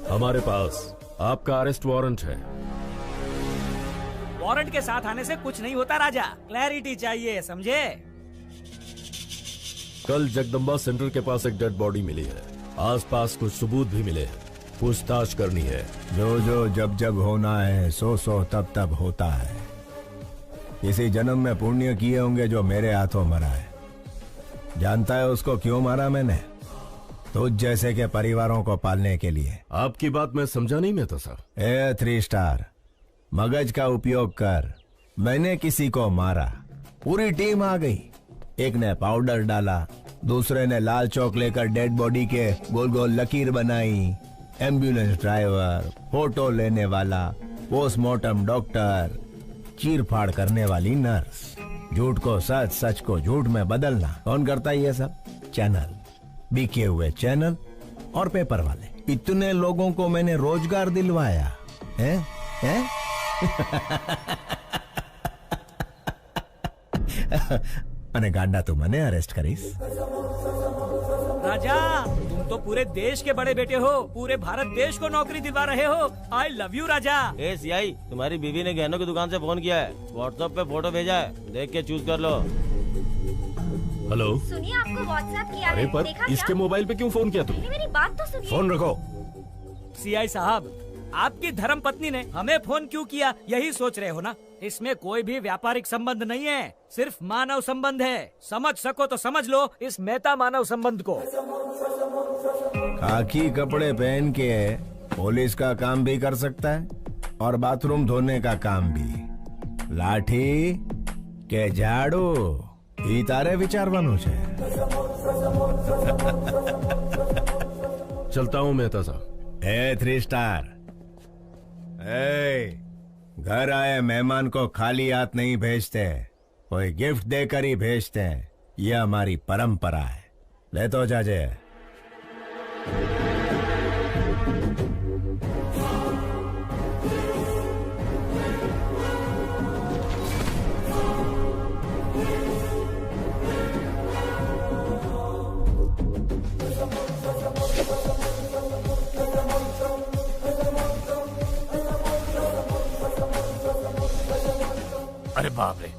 हमारे पास आपका अरेस्ट वारंट है। वारंट के साथ आने से कुछ नहीं होता राजा, क्लैरिटी चाहिए, समझे? कल जगदम्बा सेंटर के पास एक डेड बॉडी मिली है। आसपास कुछ सबूत भी मिले हैं, पूछताछ करनी है। जो जो जब जब होना है, सो सो तब तब होता है। इसी जन्म में पुण्य किए होंगे जो मेरे हाथों मरा है। जानता है उसको क्यों मारा मैंने? तुझ जैसे के परिवारों को पालने के लिए। आपकी बात मैं समझा नहीं मैं तो सर। 3 स्टार, मगज का उपयोग कर। मैंने किसी को मारा, पूरी टीम आ गई। एक ने पाउडर डाला, दूसरे ने लाल चौक लेकर डेड बॉडी के गोल गोल लकीर बनाई। एम्बुलेंस ड्राइवर, फोटो लेने वाला, पोस्टमार्टम डॉक्टर, चीर फाड़ करने वाली नर्स। झूठ को सच, सच को झूठ में बदलना कौन करता है ये सब? चैनल, बिके हुए चैनल और पेपर वाले। इतने लोगों को मैंने रोजगार दिलवाया है? અને ગાંડા તું મને અરેસ્ટ કરીશ? राजा, तुम तो पूरे देश के बड़े बेटे हो, पूरे भारत देश को नौकरी दिलवा रहे हो। आई love you Raja. A CI, तुम्हारी बीवी ने गहनों की दुकान से फोन किया है, व्हाट्सएप पे फोटो भेजा है, देख के चूज कर लो। हेलो, सुनिए, आपको व्हाट्सएप किया अरे है, पर देखा इसके क्या? मोबाइल पे क्यों फोन किया तुमने? मेरी बात तो सुनिए। फोन रखो। सीआई साहब, आपकी धर्म पत्नी ने हमें फोन क्यों किया, यही सोच रहे हो ना? इसमें कोई भी व्यापारिक संबंध नहीं है, सिर्फ मानव संबंध है। समझ सको तो समझ लो इस मेहता मानव संबंध को। खाकी कपड़े पहन के पुलिस का काम भी कर सकता है और बाथरूम धोने का काम भी। लाठी के झाड़ू ई तारे विचारवानो छे। चलता हूँ मेहता साहब। 3 स्टार। घर आए मेहमान को खाली हाथ नहीं भेजते, कोई गिफ्ट देकर ही भेजते हैं। यह हमारी परंपरा है। ले तो जाजे। अरे बाप रे,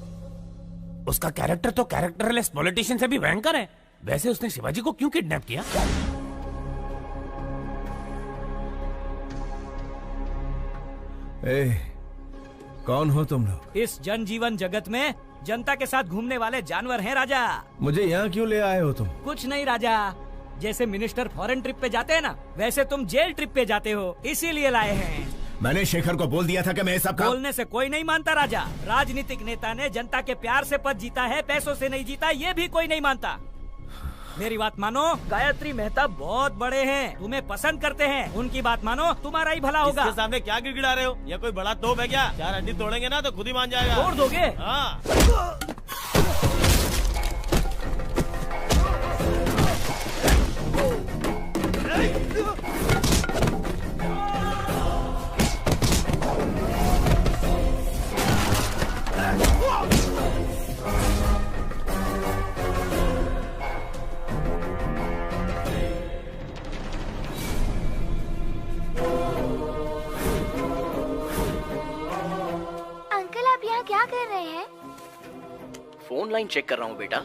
उसका कैरेक्टर तो कैरेक्टरलेस पॉलिटिशियन से भी भयंकर है। वैसे उसने शिवाजी को क्यों किडनैप किया? कौन हो तुम लोग? इस जनजीवन जगत में जनता के साथ घूमने वाले जानवर हैं राजा। मुझे यहाँ क्यों ले आए हो तुम? कुछ नहीं राजा, जैसे मिनिस्टर फॉरेन ट्रिप पे जाते हैं ना, वैसे तुम जेल ट्रिप पे जाते हो, इसीलिए लाए हैं। मैंने शेखर को बोल दिया था कि मैं सब काम... बोलने से कोई नहीं मानता राजा। राजनीतिक नेता ने जनता के प्यार से पद जीता है, पैसों से नहीं जीता, ये भी कोई नहीं मानता। मेरी बात मानो, गायत्री मेहता बहुत बड़े हैं, तुम्हें पसंद करते हैं, उनकी बात मानो, तुम्हारा ही भला होगा। इसके सामने क्या गिड़गिड़ा रहे हो? ये कोई बड़ा तोप है क्या? 4 हड्डी तोड़ेंगे ना तो खुद ही मान जाएगा। तोड़ दोगे? हाँ। क्या कर रहे हैं? फोन लाइन चेक कर रहा हूँ बेटा।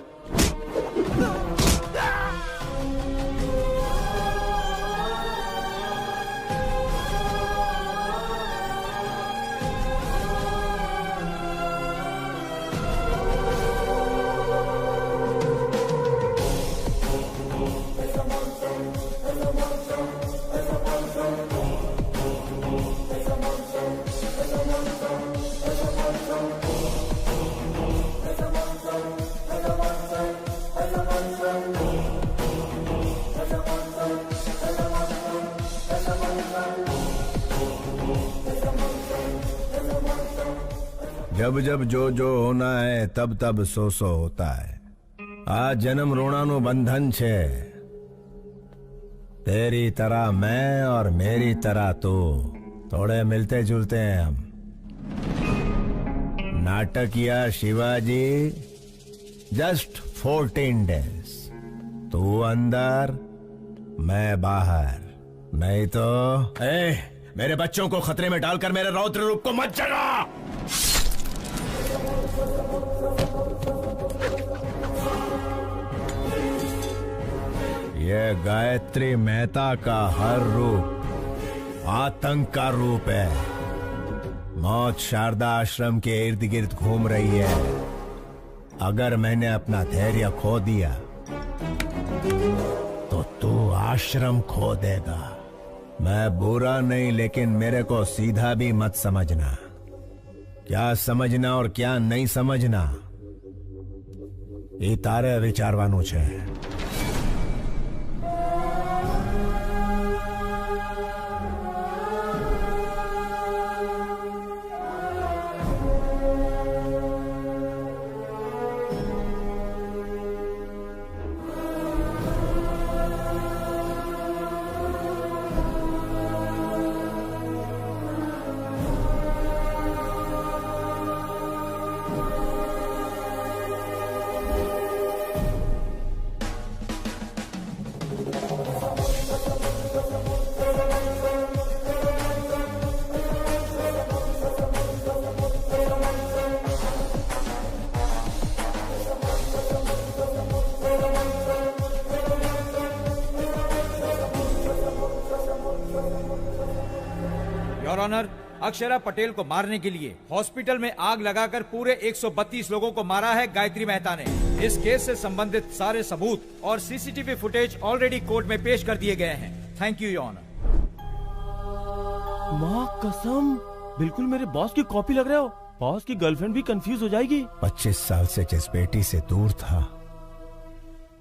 जब जब जो होना है तब तब सो होता है। आज जन्म रोणानु बंधन छे। तेरी तरह मैं और मेरी तरह तू, थोड़े मिलते जुलते हैं हम। नाटकिया शिवाजी जस्ट 14 डेज। तू अंदर, मैं बाहर। नहीं तो मेरे बच्चों को खतरे में डालकर मेरे रौद्र रूप को मत जगा। ये गायत्री मेहता का हर रूप आतंक का रूप है। मौत शारदा आश्रम के इर्द गिर्द घूम रही है। अगर मैंने अपना धैर्य खो दिया तो तू आश्रम खो देगा। मैं बुरा नहीं, लेकिन मेरे को सीधा भी मत समझना। क्या समझना और क्या नहीं समझना ये तारे विचारवानु छे। योर ऑनर, अक्षरा पटेल को मारने के लिए हॉस्पिटल में आग लगाकर पूरे 132 लोगों को मारा है गायत्री मेहता ने। इस केस से संबंधित सारे सबूत और सीसीटीवी फुटेज ऑलरेडी कोर्ट में पेश कर दिए गए हैं। Thank you your honour. माँ कसम, बिल्कुल मेरे बॉस की कॉपी लग रहे हो। बॉस की गर्लफ्रेंड भी कंफ्यूज हो जाएगी। 25 साल से जिस बेटी से दूर था,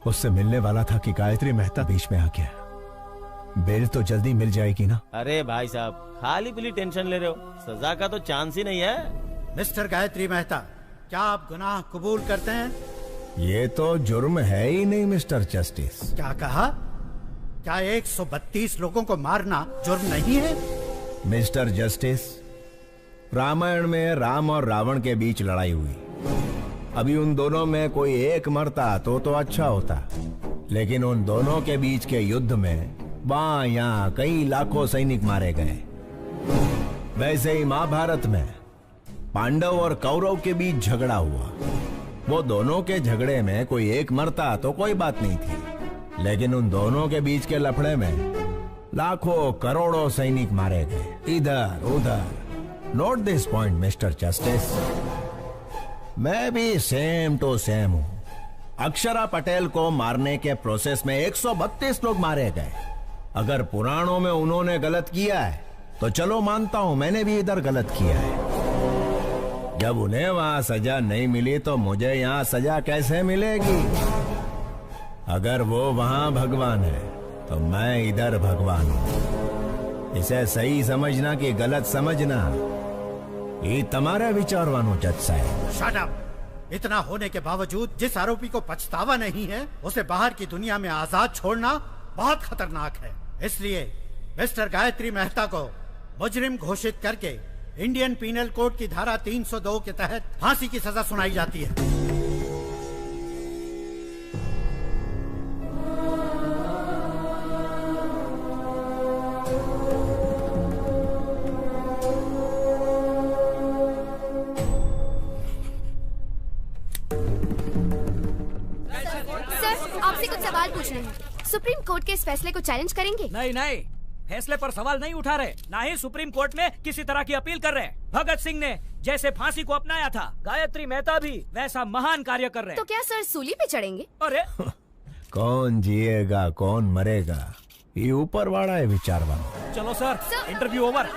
उससे मिलने वाला था कि गायत्री मेहता बीच में आ गया। बेल तो जल्दी मिल जाएगी ना? अरे भाई साहब, खाली पीली टेंशन ले रहे हो, सजा का तो चांस ही नहीं है। मिस्टर गायत्री मेहता, क्या आप गुनाह कबूल करते हैं? ये तो जुर्म है ही नहीं मिस्टर जस्टिस। क्या कहा? क्या 132 लोगों को मारना जुर्म नहीं है? मिस्टर जस्टिस, रामायण में राम और रावण के बीच लड़ाई हुई। अभी उन दोनों में कोई एक मरता तो अच्छा होता, लेकिन उन दोनों के बीच के युद्ध में वहां यहाँ कई लाखों सैनिक मारे गए। वैसे ही महाभारत में पांडव और कौरव के बीच झगड़ा हुआ। वो दोनों के झगड़े में कोई एक मरता तो कोई बात नहीं थी, लेकिन उन दोनों के बीच के लफड़े में लाखों करोड़ों सैनिक मारे गए, इधर उधर। Note this point mister justice, मैं भी सेम टू सेम हूं। अक्षरा पटेल को मारने के प्रोसेस में 132 लोग मारे गए। अगर पुराणों में उन्होंने गलत किया है तो चलो मानता हूं मैंने भी इधर गलत किया है। जब उन्हें वहां सजा नहीं मिली तो मुझे यहां सजा कैसे मिलेगी? अगर वो वहां भगवान है तो मैं इधर भगवान हूं। इसे सही समझना कि गलत समझना, ये तुम्हारा विचारवानो जज साहब। Shut up! इतना होने के बावजूद जिस आरोपी को पछतावा नहीं है, उसे बाहर की दुनिया में आजाद छोड़ना बहुत खतरनाक है। इसलिए मिस्टर गायत्री मेहता को मुजरिम घोषित करके इंडियन पीनल कोड की धारा 302 के तहत फांसी की सजा सुनाई जाती है। सुप्रीम कोर्ट के इस फैसले को चैलेंज करेंगे? नहीं नहीं, फैसले पर सवाल नहीं उठा रहे, ना ही सुप्रीम कोर्ट में किसी तरह की अपील कर रहे। भगत सिंह ने जैसे फांसी को अपनाया था, गायत्री मेहता भी वैसा महान कार्य कर रहे। तो क्या सर सूली पे चढ़ेंगे? अरे कौन जिएगा कौन मरेगा, ये ऊपर वाला है विचारवान। चलो सर, इंटरव्यू ओवर।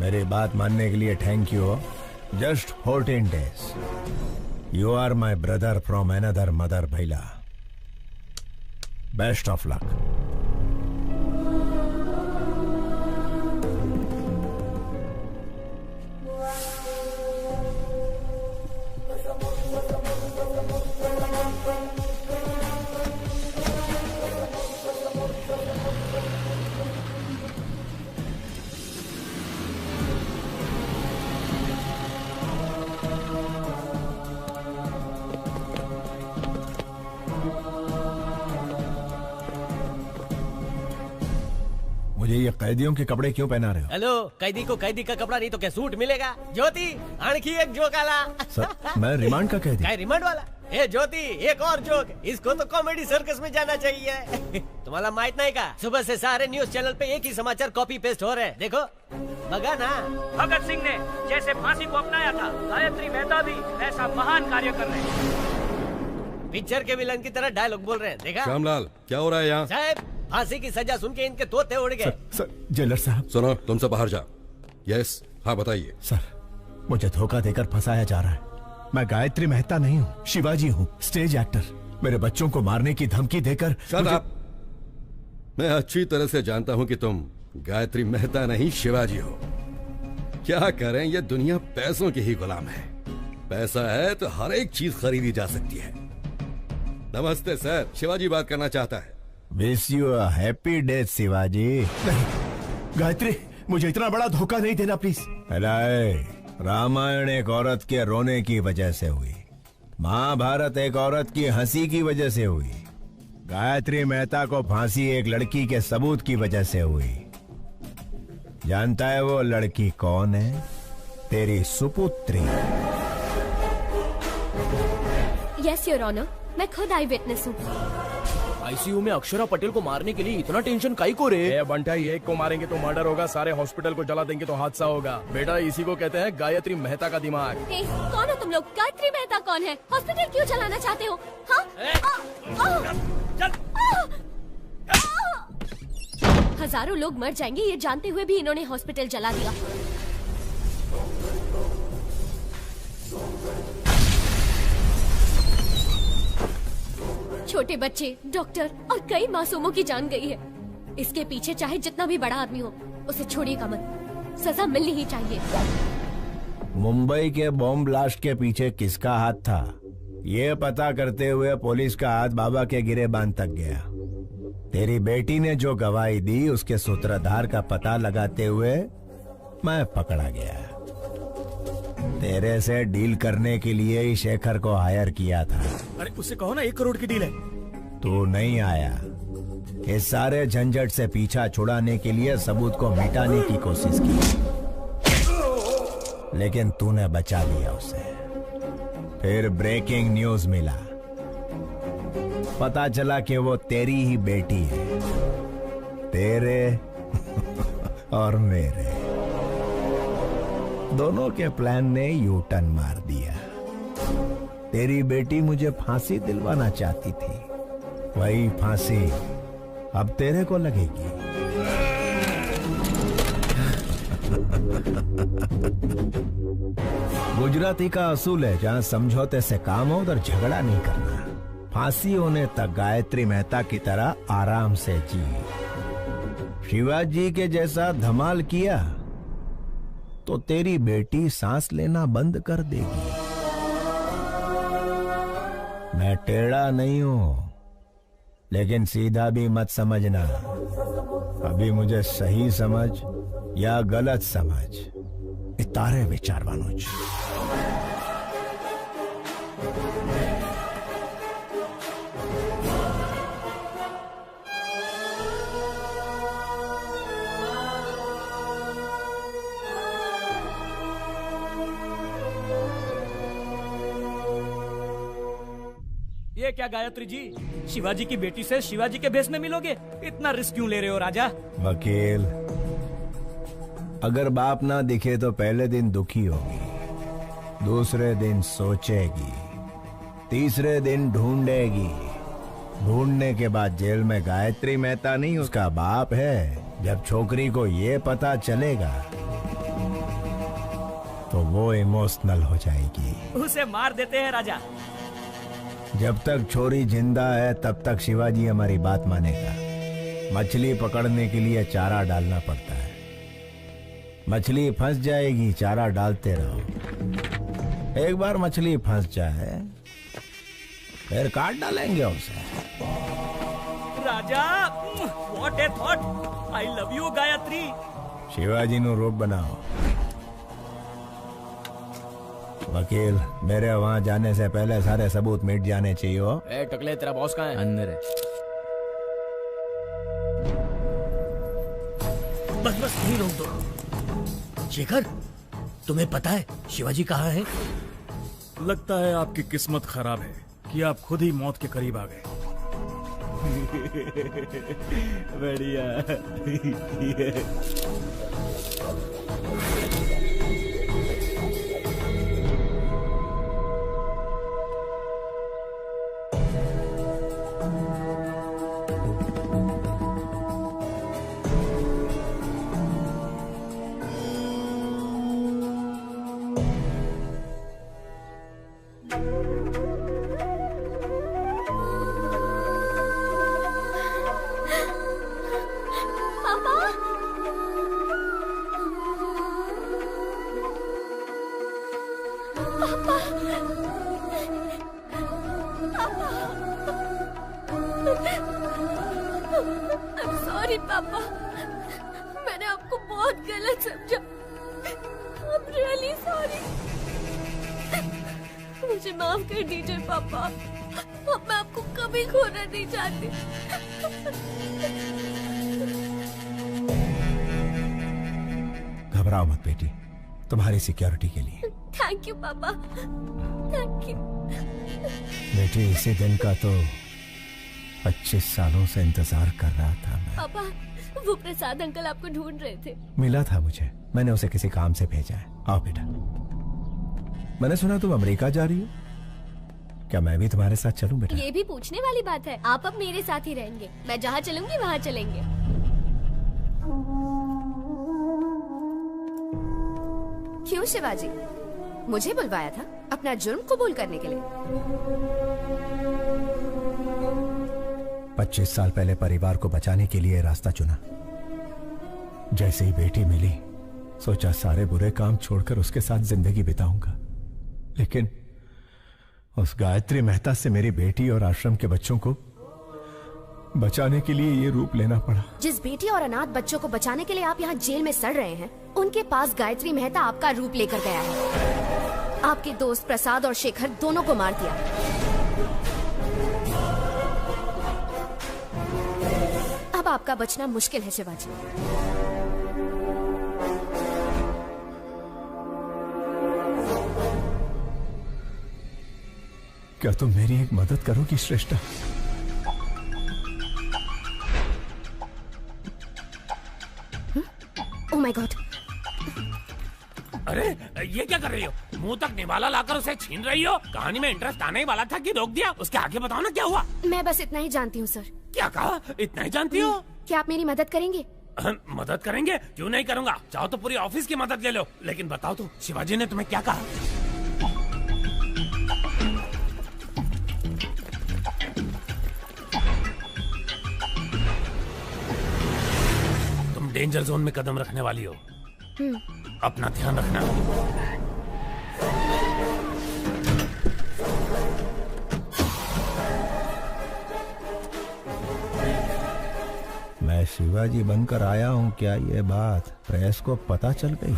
मेरी बात मानने के लिए thank you. Just 14 days। You are my brother from another mother भैला। Best of luck. ये कैदियों के कपड़े क्यों पहना रहे हो? हेलो, कैदी को कैदी का कपड़ा नहीं तो क्या सूट मिलेगा? ज्योति, आणखी एक जोक आला। सर, मैं रिमांड का कैदी। क्या रिमांड वाला? ए ज्योति, एक और जोक। इसको तो कॉमेडी सर्कस में जाना चाहिए। तुम्हाला माहित नहीं का? सुबह से सारे न्यूज चैनल पे एक ही समाचार कॉपी पेस्ट हो रहे हैं। देखो, बगा ना। भगत सिंह ने जैसे फांसी को अपनाया था, गायत्री मेहता भी वैसा महान कार्य कर रहे हैं। पिक्चर के विलन की तरह डायलॉग बोल रहे हैं। देखा? श्यामलाल, क्या हो रहा है यहाँ? साहब, फांसी की सजा सुन के इनके तोते उड़ गए। सर, जेलर साहब। सुनो, तुमसे बाहर जा। यस, हाँ बताइए। सर, मुझे धोखा देकर फंसाया जा रहा है। मैं गायत्री मेहता नहीं हूँ, शिवाजी हूँ, स्टेज एक्टर। मेरे बच्चों को मारने की धमकी देकर मैं अच्छी तरह से जानता हूँ कि तुम गायत्री मेहता नहीं शिवाजी हो। क्या करें, ये दुनिया पैसों की ही गुलाम है। पैसा है तो हर एक चीज खरीदी जा सकती है। नमस्ते सर, शिवाजी बात करना चाहता है। Wish you a happy death Shivaji. नहीं, गायत्री, मुझे इतना बड़ा धोखा नहीं देना प्लीज। रामायण एक औरत के रोने की वजह से हुई, महाभारत एक औरत की हंसी की वजह से हुई, गायत्री मेहता को फांसी एक लड़की के सबूत की वजह से हुई। जानता है वो लड़की कौन है? तेरी सुपुत्री। यस योर ऑनर, मैं खुद आई विटनेस हूँ। आईसीयू में अक्षरा पटेल को मारने के लिए इतना टेंशन काई को रे? बंटाई, एक को मारेंगे तो मर्डर होगा, सारे हॉस्पिटल को जला देंगे तो हादसा होगा। बेटा इसी को कहते हैं गायत्री मेहता का दिमाग। कौन हो तुम लोग? गायत्री मेहता कौन है? हॉस्पिटल क्यों चलाना चाहते हो? हाँ? हजारों लोग मर जाएंगे ये जानते हुए भी इन्होंने हॉस्पिटल जला दिया। छोटे बच्चे, डॉक्टर और कई मासूमों की जान गई है। इसके पीछे चाहे जितना भी बड़ा आदमी हो, उसे छोड़िएगा मत। सजा मिलनी ही चाहिए। मुंबई के बॉम्ब ब्लास्ट के पीछे किसका हाथ था, ये पता करते हुए पुलिस का हाथ बाबा के गिरेबान तक गया। तेरी बेटी ने जो गवाही दी उसके सूत्रधार का पता लगाते हुए मैं पकड़ा गया। तेरे से डील करने के लिए ही शेखर को हायर किया था। अरे उससे कहो ना 1 करोड़ की डील है। तू नहीं आया। इस सारे झंझट से पीछा छुड़ाने के लिए सबूत को मिटाने की कोशिश की, लेकिन तूने बचा लिया उसे। फिर ब्रेकिंग न्यूज मिला, पता चला कि वो तेरी ही बेटी है, तेरे और मेरे दोनों के प्लान ने यू टर्न मार दिया। तेरी बेटी मुझे फांसी दिलवाना चाहती थी, वही फांसी अब तेरे को लगेगी। गुजराती का असूल है, जहां समझौते से काम हो उधर झगड़ा नहीं करना। फांसी होने तक गायत्री मेहता की तरह आराम से जी। शिवाजी के जैसा धमाल किया तो तेरी बेटी सांस लेना बंद कर देगी। मैं टेढ़ा नहीं हूं, लेकिन सीधा भी मत समझना। अभी मुझे सही समझ या गलत समझ, इतारे विचार वानुज। ये क्या गायत्री जी, शिवाजी की बेटी से शिवाजी के भेष में मिलोगे? इतना रिस्क क्यों ले रहे हो राजा? वकील, अगर बाप ना दिखे तो पहले दिन दुखी होगी, दूसरे दिन सोचेगी, तीसरे दिन ढूंढेगी। ढूंढने के बाद जेल में गायत्री मेहता नहीं उसका बाप है। जब छोकरी को ये पता चलेगा तो वो इमोशनल हो जाएगी। उसे मार देते हैं राजा। जब तक छोरी जिंदा है तब तक शिवाजी हमारी बात मानेगा। मछली पकड़ने के लिए चारा डालना पड़ता है। मछली फंस जाएगी, चारा डालते रहो। एक बार मछली फंस जाए फिर काट डालेंगे उसे। Raja, what a thought. I love you Gayatri. Shivaji नु रूप बनाओ। वकील, मेरे वहाँ जाने से पहले सारे सबूत मिट जाने चाहिए। ए टकले, तेरा बॉस कहाँ है? अंदर है। बस बस यही रोक दो। शेखर, तुम्हें पता है शिवाजी कहाँ है? लगता है आपकी किस्मत खराब है कि आप खुद ही मौत के करीब आ गए। बढ़िया। सॉरी पापा, मैंने आपको बहुत गलत समझा। I'm really sorry। मुझे माफ कर दीजिए पापा। अब मैं आपको कभी खोना नहीं चाहती। घबराओ मत बेटी, तुम्हारी सिक्योरिटी के लिए। थैंक यू पापा, थैंक यू। बेटी, इसी दिन का तो 25 सालों से इंतजार कर रहा था मैं। पापा, वो प्रसाद अंकल आपको ढूंढ रहे थे। मिला था मुझे, मैंने उसे किसी काम से भेजा है। आओ बेटा। मैंने सुना तुम अमेरिका जा रही हो, क्या मैं भी तुम्हारे साथ चलूं बेटा? ये भी पूछने वाली बात है। आप अब मेरे साथ ही रहेंगे, मैं जहाँ चलूंगी वहाँ चलेंगे। क्यों शिवाजी, मुझे बुलवाया था अपना जुर्म कबूल करने के लिए? 25 साल पहले परिवार को बचाने के लिए रास्ता चुना। जैसे ही बेटी मिली, सोचा सारे बुरे काम छोड़कर उसके साथ जिंदगी बिताऊंगा। लेकिन उस गायत्री मेहता से मेरी बेटी और आश्रम के बच्चों को बचाने के लिए ये रूप लेना पड़ा। जिस बेटी और अनाथ बच्चों को बचाने के लिए आप यहाँ जेल में सड़ रहे हैं, उनके पास गायत्री मेहता आपका रूप लेकर गया है। आपके दोस्त प्रसाद और शेखर दोनों को मार दिया। अब आपका बचना मुश्किल है शिवाजी। क्या तुम मेरी एक मदद करोगी श्रेष्ठा? Oh my God! अरे ये क्या कर रही हो? मुंह तक निवाला लाकर उसे छीन रही हो? कहानी में इंटरेस्ट आने ही वाला था कि रोक दिया? उसके आगे बताओ ना क्या हुआ? मैं बस इतना ही जानती हूँ सर। क्या कहा? इतना ही जानती हो? क्या आप मेरी मदद करेंगे? मदद करेंगे? क्यों नहीं करूँगा। चाहो तो पूरी ऑफिस की मदद ले लो। लेकिन बताओ तो, शिवाजी ने तुम्हें क्या कहा? तुम डेंजर जोन में कदम रखने वाली हो, अपना ध्यान रखना। मैं शिवाजी बनकर आया हूँ, क्या ये बात प्रेस को पता चल गई?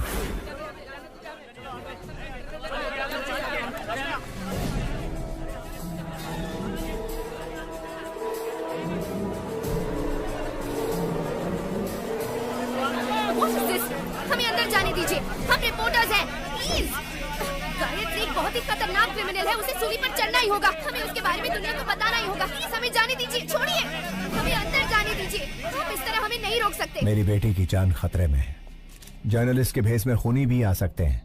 हमें अंदर जाने दीजिए, हम रिपोर्टर्स हैं, प्लीज। गायत्री एक बहुत ही खतरनाक क्रिमिनल है, उसे सूली पर चढ़ना ही होगा। हमें उसके बारे में दुनिया को बताना ही होगा। प्लीज हमें जाने दीजिए, छोड़िए, हमें अंदर जाने दीजिए। आप इस तरह हमें नहीं रोक सकते। मेरी बेटी की जान खतरे में है। जर्नलिस्ट के भेस में खूनी भी आ सकते हैं।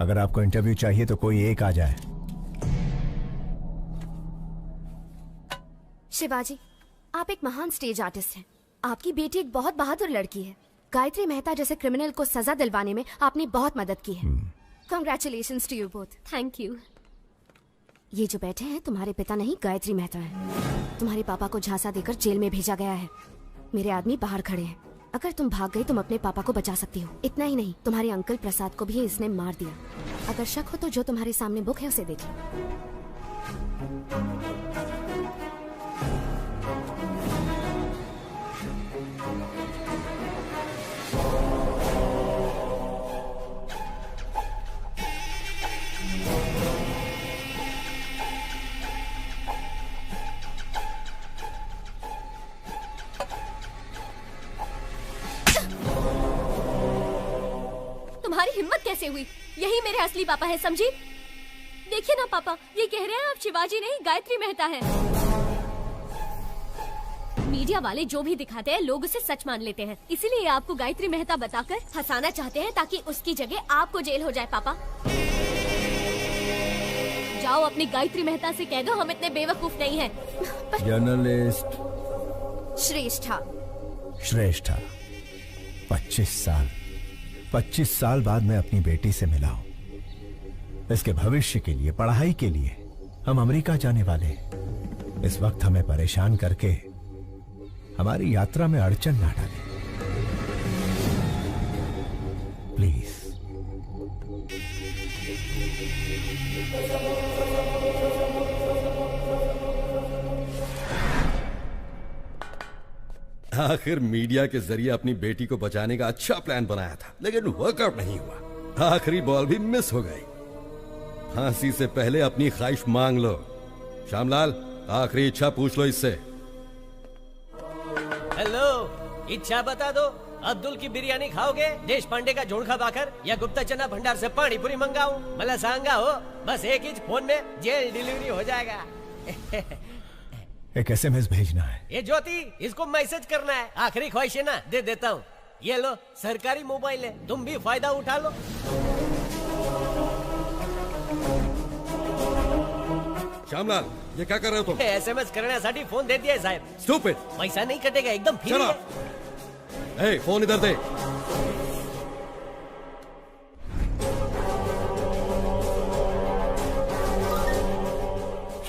अगर आपको इंटरव्यू चाहिए तो कोई एक आ जाए। शिवाजी, आप एक महान स्टेज आर्टिस्ट हैं। आपकी बेटी एक बहुत बहादुर लड़की है। गायत्री मेहता जैसे क्रिमिनल को सजा दिलवाने में आपने बहुत मदद की है। Congratulations to you both. Thank you. ये जो बैठे हैं तुम्हारे पिता नहीं, गायत्री मेहता है। तुम्हारे पापा को झांसा देकर जेल में भेजा गया है। मेरे आदमी बाहर खड़े हैं। अगर तुम भाग गई तुम अपने पापा को बचा सकती हो। इतना ही नहीं, तुम्हारे अंकल प्रसाद को भी इसने मार दिया। अगर शक हो तो जो तुम्हारे सामने बुक है उसे देख लो। तुम्हारी हिम्मत कैसे हुई? यही मेरे असली पापा है, समझी? देखिए ना पापा, ये कह रहे हैं आप शिवाजी नहीं गायत्री मेहता है। मीडिया वाले जो भी दिखाते हैं लोग उसे सच मान लेते हैं, इसीलिए आपको गायत्री मेहता बताकर फंसाना चाहते हैं ताकि उसकी जगह आपको जेल हो जाए। पापा जाओ अपनी गायत्री मेहता से कह दो हम इतने बेवकूफ नहीं हैं। जर्नलिस्ट श्रेष्ठा। श्रेष्ठा, 25 साल बाद मैं अपनी बेटी से मिला हूं। इसके भविष्य के लिए, पढ़ाई के लिए हम अमेरिका जाने वाले हैं। इस वक्त हमें परेशान करके हमारी यात्रा में अड़चन ना डालें, प्लीज। आखिर मीडिया के जरिए अपनी बेटी को बचाने का अच्छा प्लान बनाया था, लेकिन वर्कआउट नहीं हुआ। आखिरी बॉल भी मिस हो गई। फांसी से पहले अपनी ख्वाहिश मांग लो। श्यामलाल, आखिरी इच्छा पूछ लो इससे। हेलो, इच्छा बता दो। अब्दुल की बिरयानी खाओगे, देश पांडे का झोंका बाकर, या गुप्ता चना भंडार से पानी पूरी मंगाऊं? मला सांगा हो, बस एक ही फोन में जेल डिलीवरी हो जाएगा। एक SMS भेजना है। ये ज्योति, इसको मैसेज करना है। आखिरी ख्वाहिश है ना, दे देता हूँ। ये लो, सरकारी मोबाइल है, तुम भी फायदा उठा लो। श्यामलाल, ये क्या कर रहे हो तुम? SMS करण्यासाठी फोन दे दिया साहब। Stupid! पैसा नहीं कटेगा, एकदम फ्री है। ए, फोन इधर दे।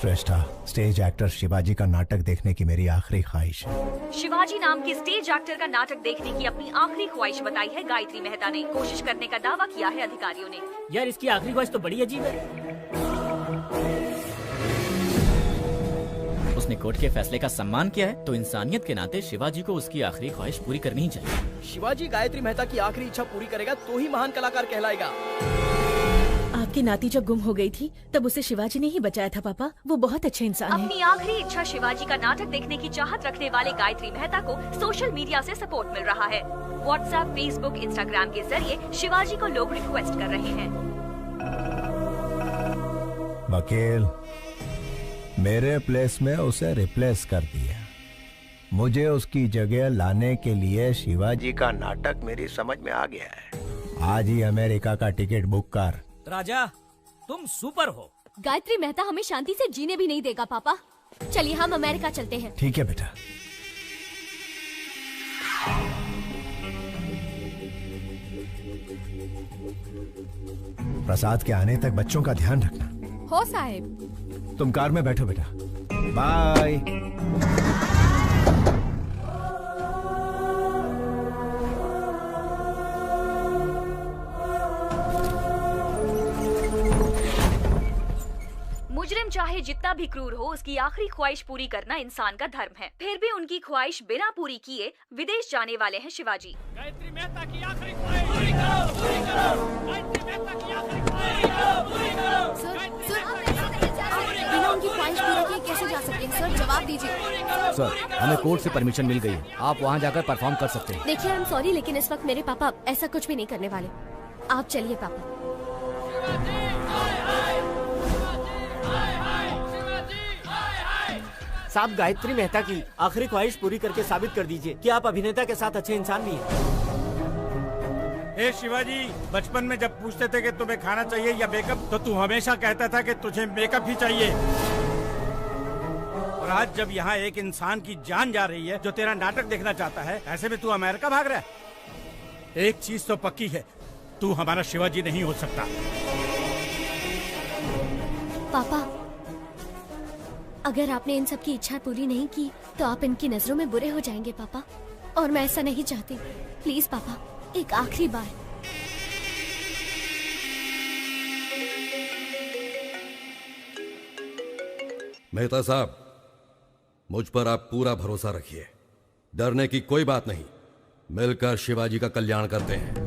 श्रेष्ठा, स्टेज एक्टर शिवाजी का नाटक देखने की मेरी आखिरी ख्वाहिश है। शिवाजी नाम के स्टेज एक्टर का नाटक देखने की अपनी आखिरी ख्वाहिश बताई है गायत्री मेहता ने। कोशिश करने का दावा किया है अधिकारियों ने। यार, इसकी आखिरी ख्वाहिश तो बड़ी अजीब है। उसने कोर्ट के फैसले का सम्मान किया है, तो इंसानियत के नाते शिवाजी को उसकी आखिरी ख्वाहिश पूरी करनी ही चाहिए। शिवाजी गायत्री मेहता की आखिरी इच्छा पूरी करेगा तो ही महान कलाकार कहलाएगा। आपकी नाती जब गुम हो गई थी तब उसे शिवाजी ने ही बचाया था पापा। वो बहुत अच्छे इंसान है। अपनी आखिरी इच्छा शिवाजी का नाटक देखने की चाहत रखने वाले गायत्री मेहता को सोशल मीडिया से सपोर्ट मिल रहा है। व्हाट्सएप, फेसबुक, इंस्टाग्राम के जरिए शिवाजी को लोग रिक्वेस्ट कर रहे हैं। वकील, मेरे प्लेस में उसे रिप्लेस कर दिया। मुझे उसकी जगह लाने के लिए शिवाजी का नाटक मेरी समझ में आ गया है। आज ही अमेरिका का टिकट बुक कर। राजा, तुम सुपर हो। गायत्री मेहता हमें शांति से जीने भी नहीं देगा पापा। चलिए हम अमेरिका चलते हैं। ठीक है बेटा। प्रसाद के आने तक बच्चों का ध्यान रखना। हो साहब। तुम कार में बैठो बेटा। बाय। मुजरिम चाहे जितना भी क्रूर हो, उसकी आखिरी ख्वाहिश पूरी करना इंसान का धर्म है। फिर भी उनकी ख्वाहिश बिना पूरी किए विदेश जाने वाले हैं शिवाजी। गायत्री मेहता की आखिरी ख्वाहिश पूरी करो, पूरी करो। गायत्री मेहता की आखिरी ख्वाहिश पूरी करो, पूरी करो। बिना उनकी ख्वाहिश पूरी किए कैसे जा सकते हैं सर? जवाब दीजिए। सर, हमें कोर्ट से परमिशन मिल गई है। आप वहाँ जाकर परफॉर्म कर सकते हैं। देखिए, आई एम सॉरी, लेकिन इस वक्त मेरे पापा ऐसा कुछ भी नहीं करने वाले। आप चलिए पापा। साहब, गायत्री मेहता की आखिरी ख्वाहिश पूरी करके साबित कर दीजिए कि आप अभिनेता के साथ अच्छे इंसान भी हैं। ए शिवाजी, बचपन में जब पूछते थे कि तुम्हें खाना चाहिए या मेकअप, तो तू हमेशा कहता था कि तुझे मेकअप ही चाहिए। और आज जब यहाँ एक इंसान की जान जा रही है जो तेरा नाटक देखना चाहता है, ऐसे में तू अमेरिका भाग रहा है। एक चीज तो पक्की है, तू हमारा शिवाजी नहीं हो सकता। पापा, अगर आपने इन सब की इच्छा पूरी नहीं की तो आप इनकी नजरों में बुरे हो जाएंगे पापा, और मैं ऐसा नहीं चाहती। प्लीज पापा, एक आखिरी बार। मेहता साहब, मुझ पर आप पूरा भरोसा रखिए। डरने की कोई बात नहीं। मिलकर शिवाजी का कल्याण करते हैं।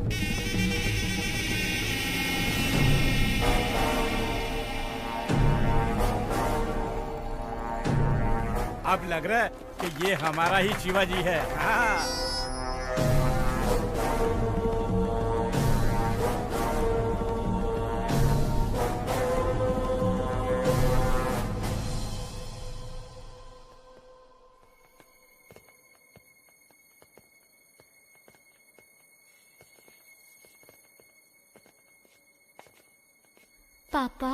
अब लग रहा है कि ये हमारा ही शिवाजी है। हाँ। पापा,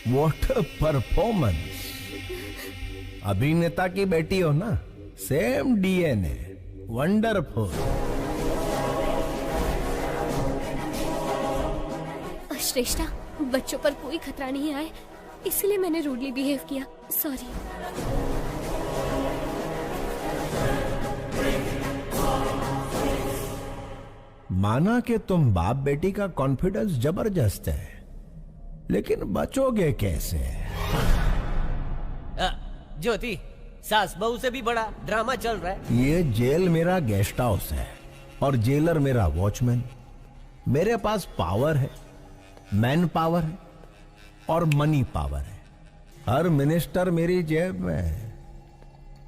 व्हाट अ परफॉर्मेंस। अभिनेता की बेटी हो ना, सेम DNA। वंडरफुल। श्रेष्ठा, बच्चों पर कोई खतरा नहीं आए, इसलिए मैंने रूडली बिहेव किया। सॉरी। माना कि तुम बाप बेटी का कॉन्फिडेंस जबरदस्त है, लेकिन बचोगे कैसे? ज्योति, सास बहू से भी बड़ा ड्रामा चल रहा है। ये जेल मेरा गेस्ट हाउस है और जेलर मेरा वॉचमैन। मेरे पास पावर है, मैन पावर है और मनी पावर है। हर मिनिस्टर मेरी जेब में है।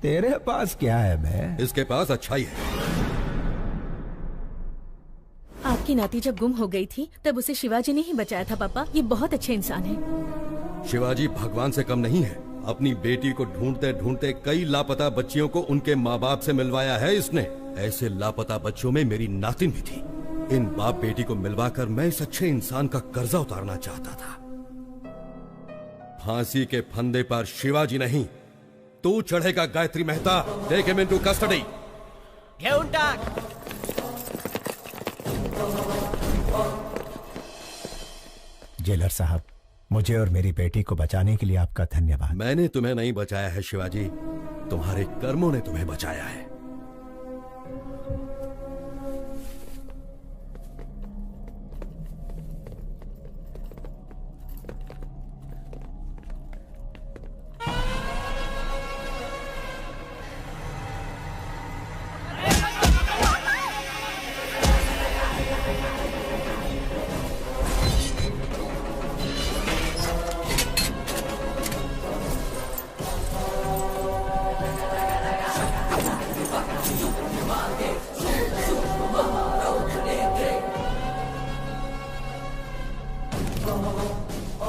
तेरे पास क्या है बे? इसके पास अच्छाई है। आपकी नाती जब गुम हो गई थी तब उसे शिवाजी ने ही बचाया था पापा। ये बहुत अच्छे इंसान है। शिवाजी भगवान से कम नहीं है। अपनी बेटी को ढूंढते ढूंढते कई लापता बच्चियों को उनके माँ बाप से मिलवाया है इसने। ऐसे लापता बच्चों में मेरी नातिन भी थी। इन बाप बेटी को मिलवाकर मैं इस अच्छे इंसान का कर्जा उतारना चाहता था। फांसी के फंदे पर शिवाजी नहीं, तू चढ़ेगा Gayatri Mehta. Take him into custody. घेऊन टाक। जेलर साहब, मुझे और मेरी बेटी को बचाने के लिए आपका धन्यवाद। मैंने तुम्हें नहीं बचाया है शिवाजी, तुम्हारे कर्मों ने तुम्हें बचाया है।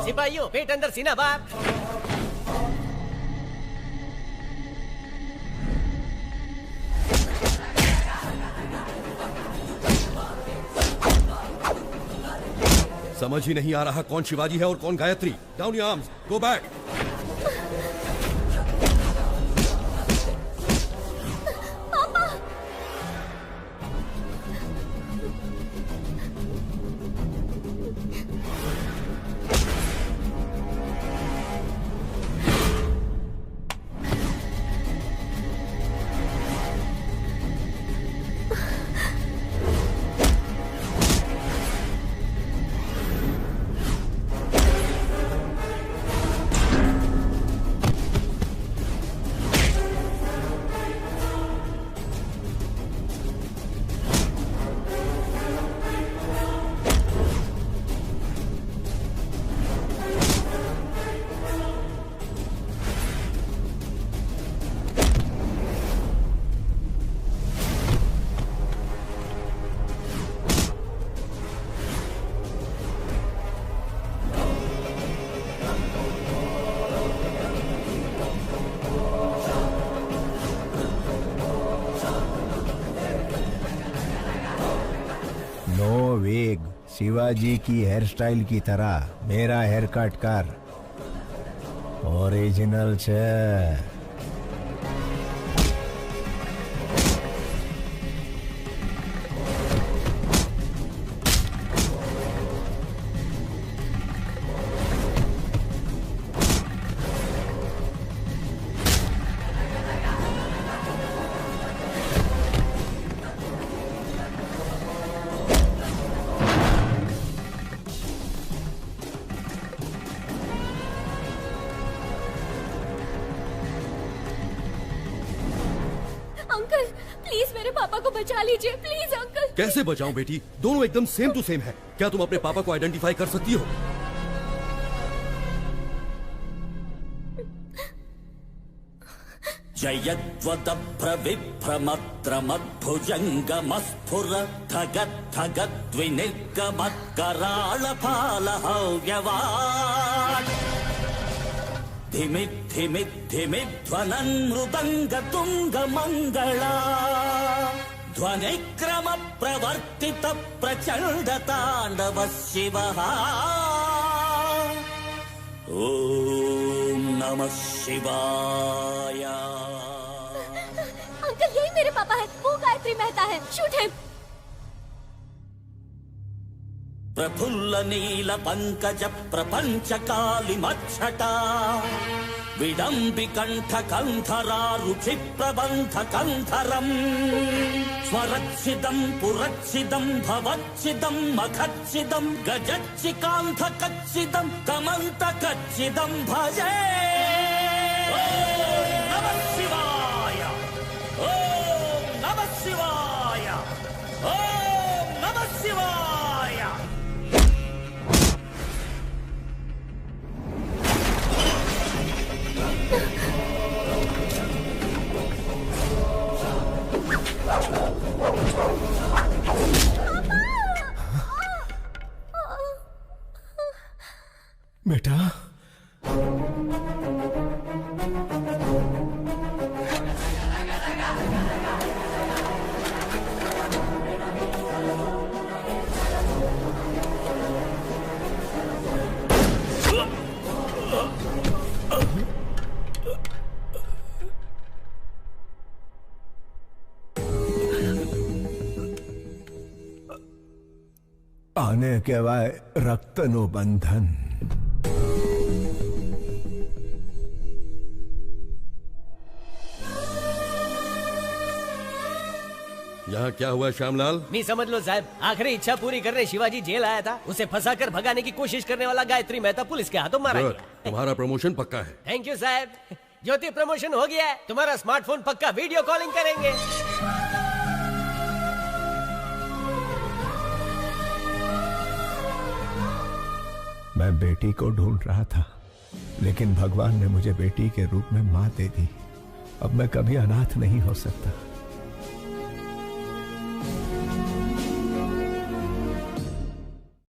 सिपाहियों, पेट अंदर सीना बाहर। समझ ही नहीं आ रहा कौन शिवाजी है और कौन Gayatri. Down your arms, go back. Shivaji की हेयर स्टाइल की तरह मेरा हेयर कट कर। ओरिजिनल छे। कैसे बचाऊं बेटी? दोनों एकदम सेम टू सेम है। क्या तुम अपने पापा को आइडेंटिफाई कर सकती हो? जयद्वदभ्रविभ्रमत्रमद्भुजङ्गमस्फुरद्धगद्धगद्विनिर्गमत्कराळफालहव्यवान् धिमिद्धिमिद्धिमिध्वनन् मृदङ्गतुङ्गमङ्गला ध्वनिक्रम प्रवर्तित प्रचंड तांडव शिवः। ओम नमः शिवाय। अंकल यही मेरे पापा है, वो गायत्री मेहता है। Shoot him. प्रफुल्ल नील पंकज प्रपंच काली मच्छटा विडम्बि कंठ कंधरा रुचि प्रबंध कंधरम स्वरच्छिदं पुरच्छिदं भवच्छिदं मखच्छिदं गजच्छिकांध कच्छिदं कमंत कच्छिदं भजे। ओम नमः शिवाय, ओम नमः शिवाय, ओम नमः शिवाय। बेटा, आने के वाय रक्तनु बंधन। यहाँ क्या हुआ श्यामलाल? नहीं समझ लो साहब, आखिरी इच्छा पूरी करने शिवाजी जेल आया था। उसे फंसाकर भगाने की कोशिश करने वाला गायत्री मेहता पुलिस के हाथों मारा गुड, गया। तुम्हारा प्रमोशन पक्का है। थैंक यू साहब। ज्योति प्रमोशन हो गया है, तुम्हारा स्मार्टफोन पक्का वीडियो कॉलिंग करेंगे। मैं बेटी को ढूंढ रहा था, लेकिन भगवान ने मुझे बेटी के रूप में माँ दे दी। अब मैं कभी अनाथ नहीं हो सकता।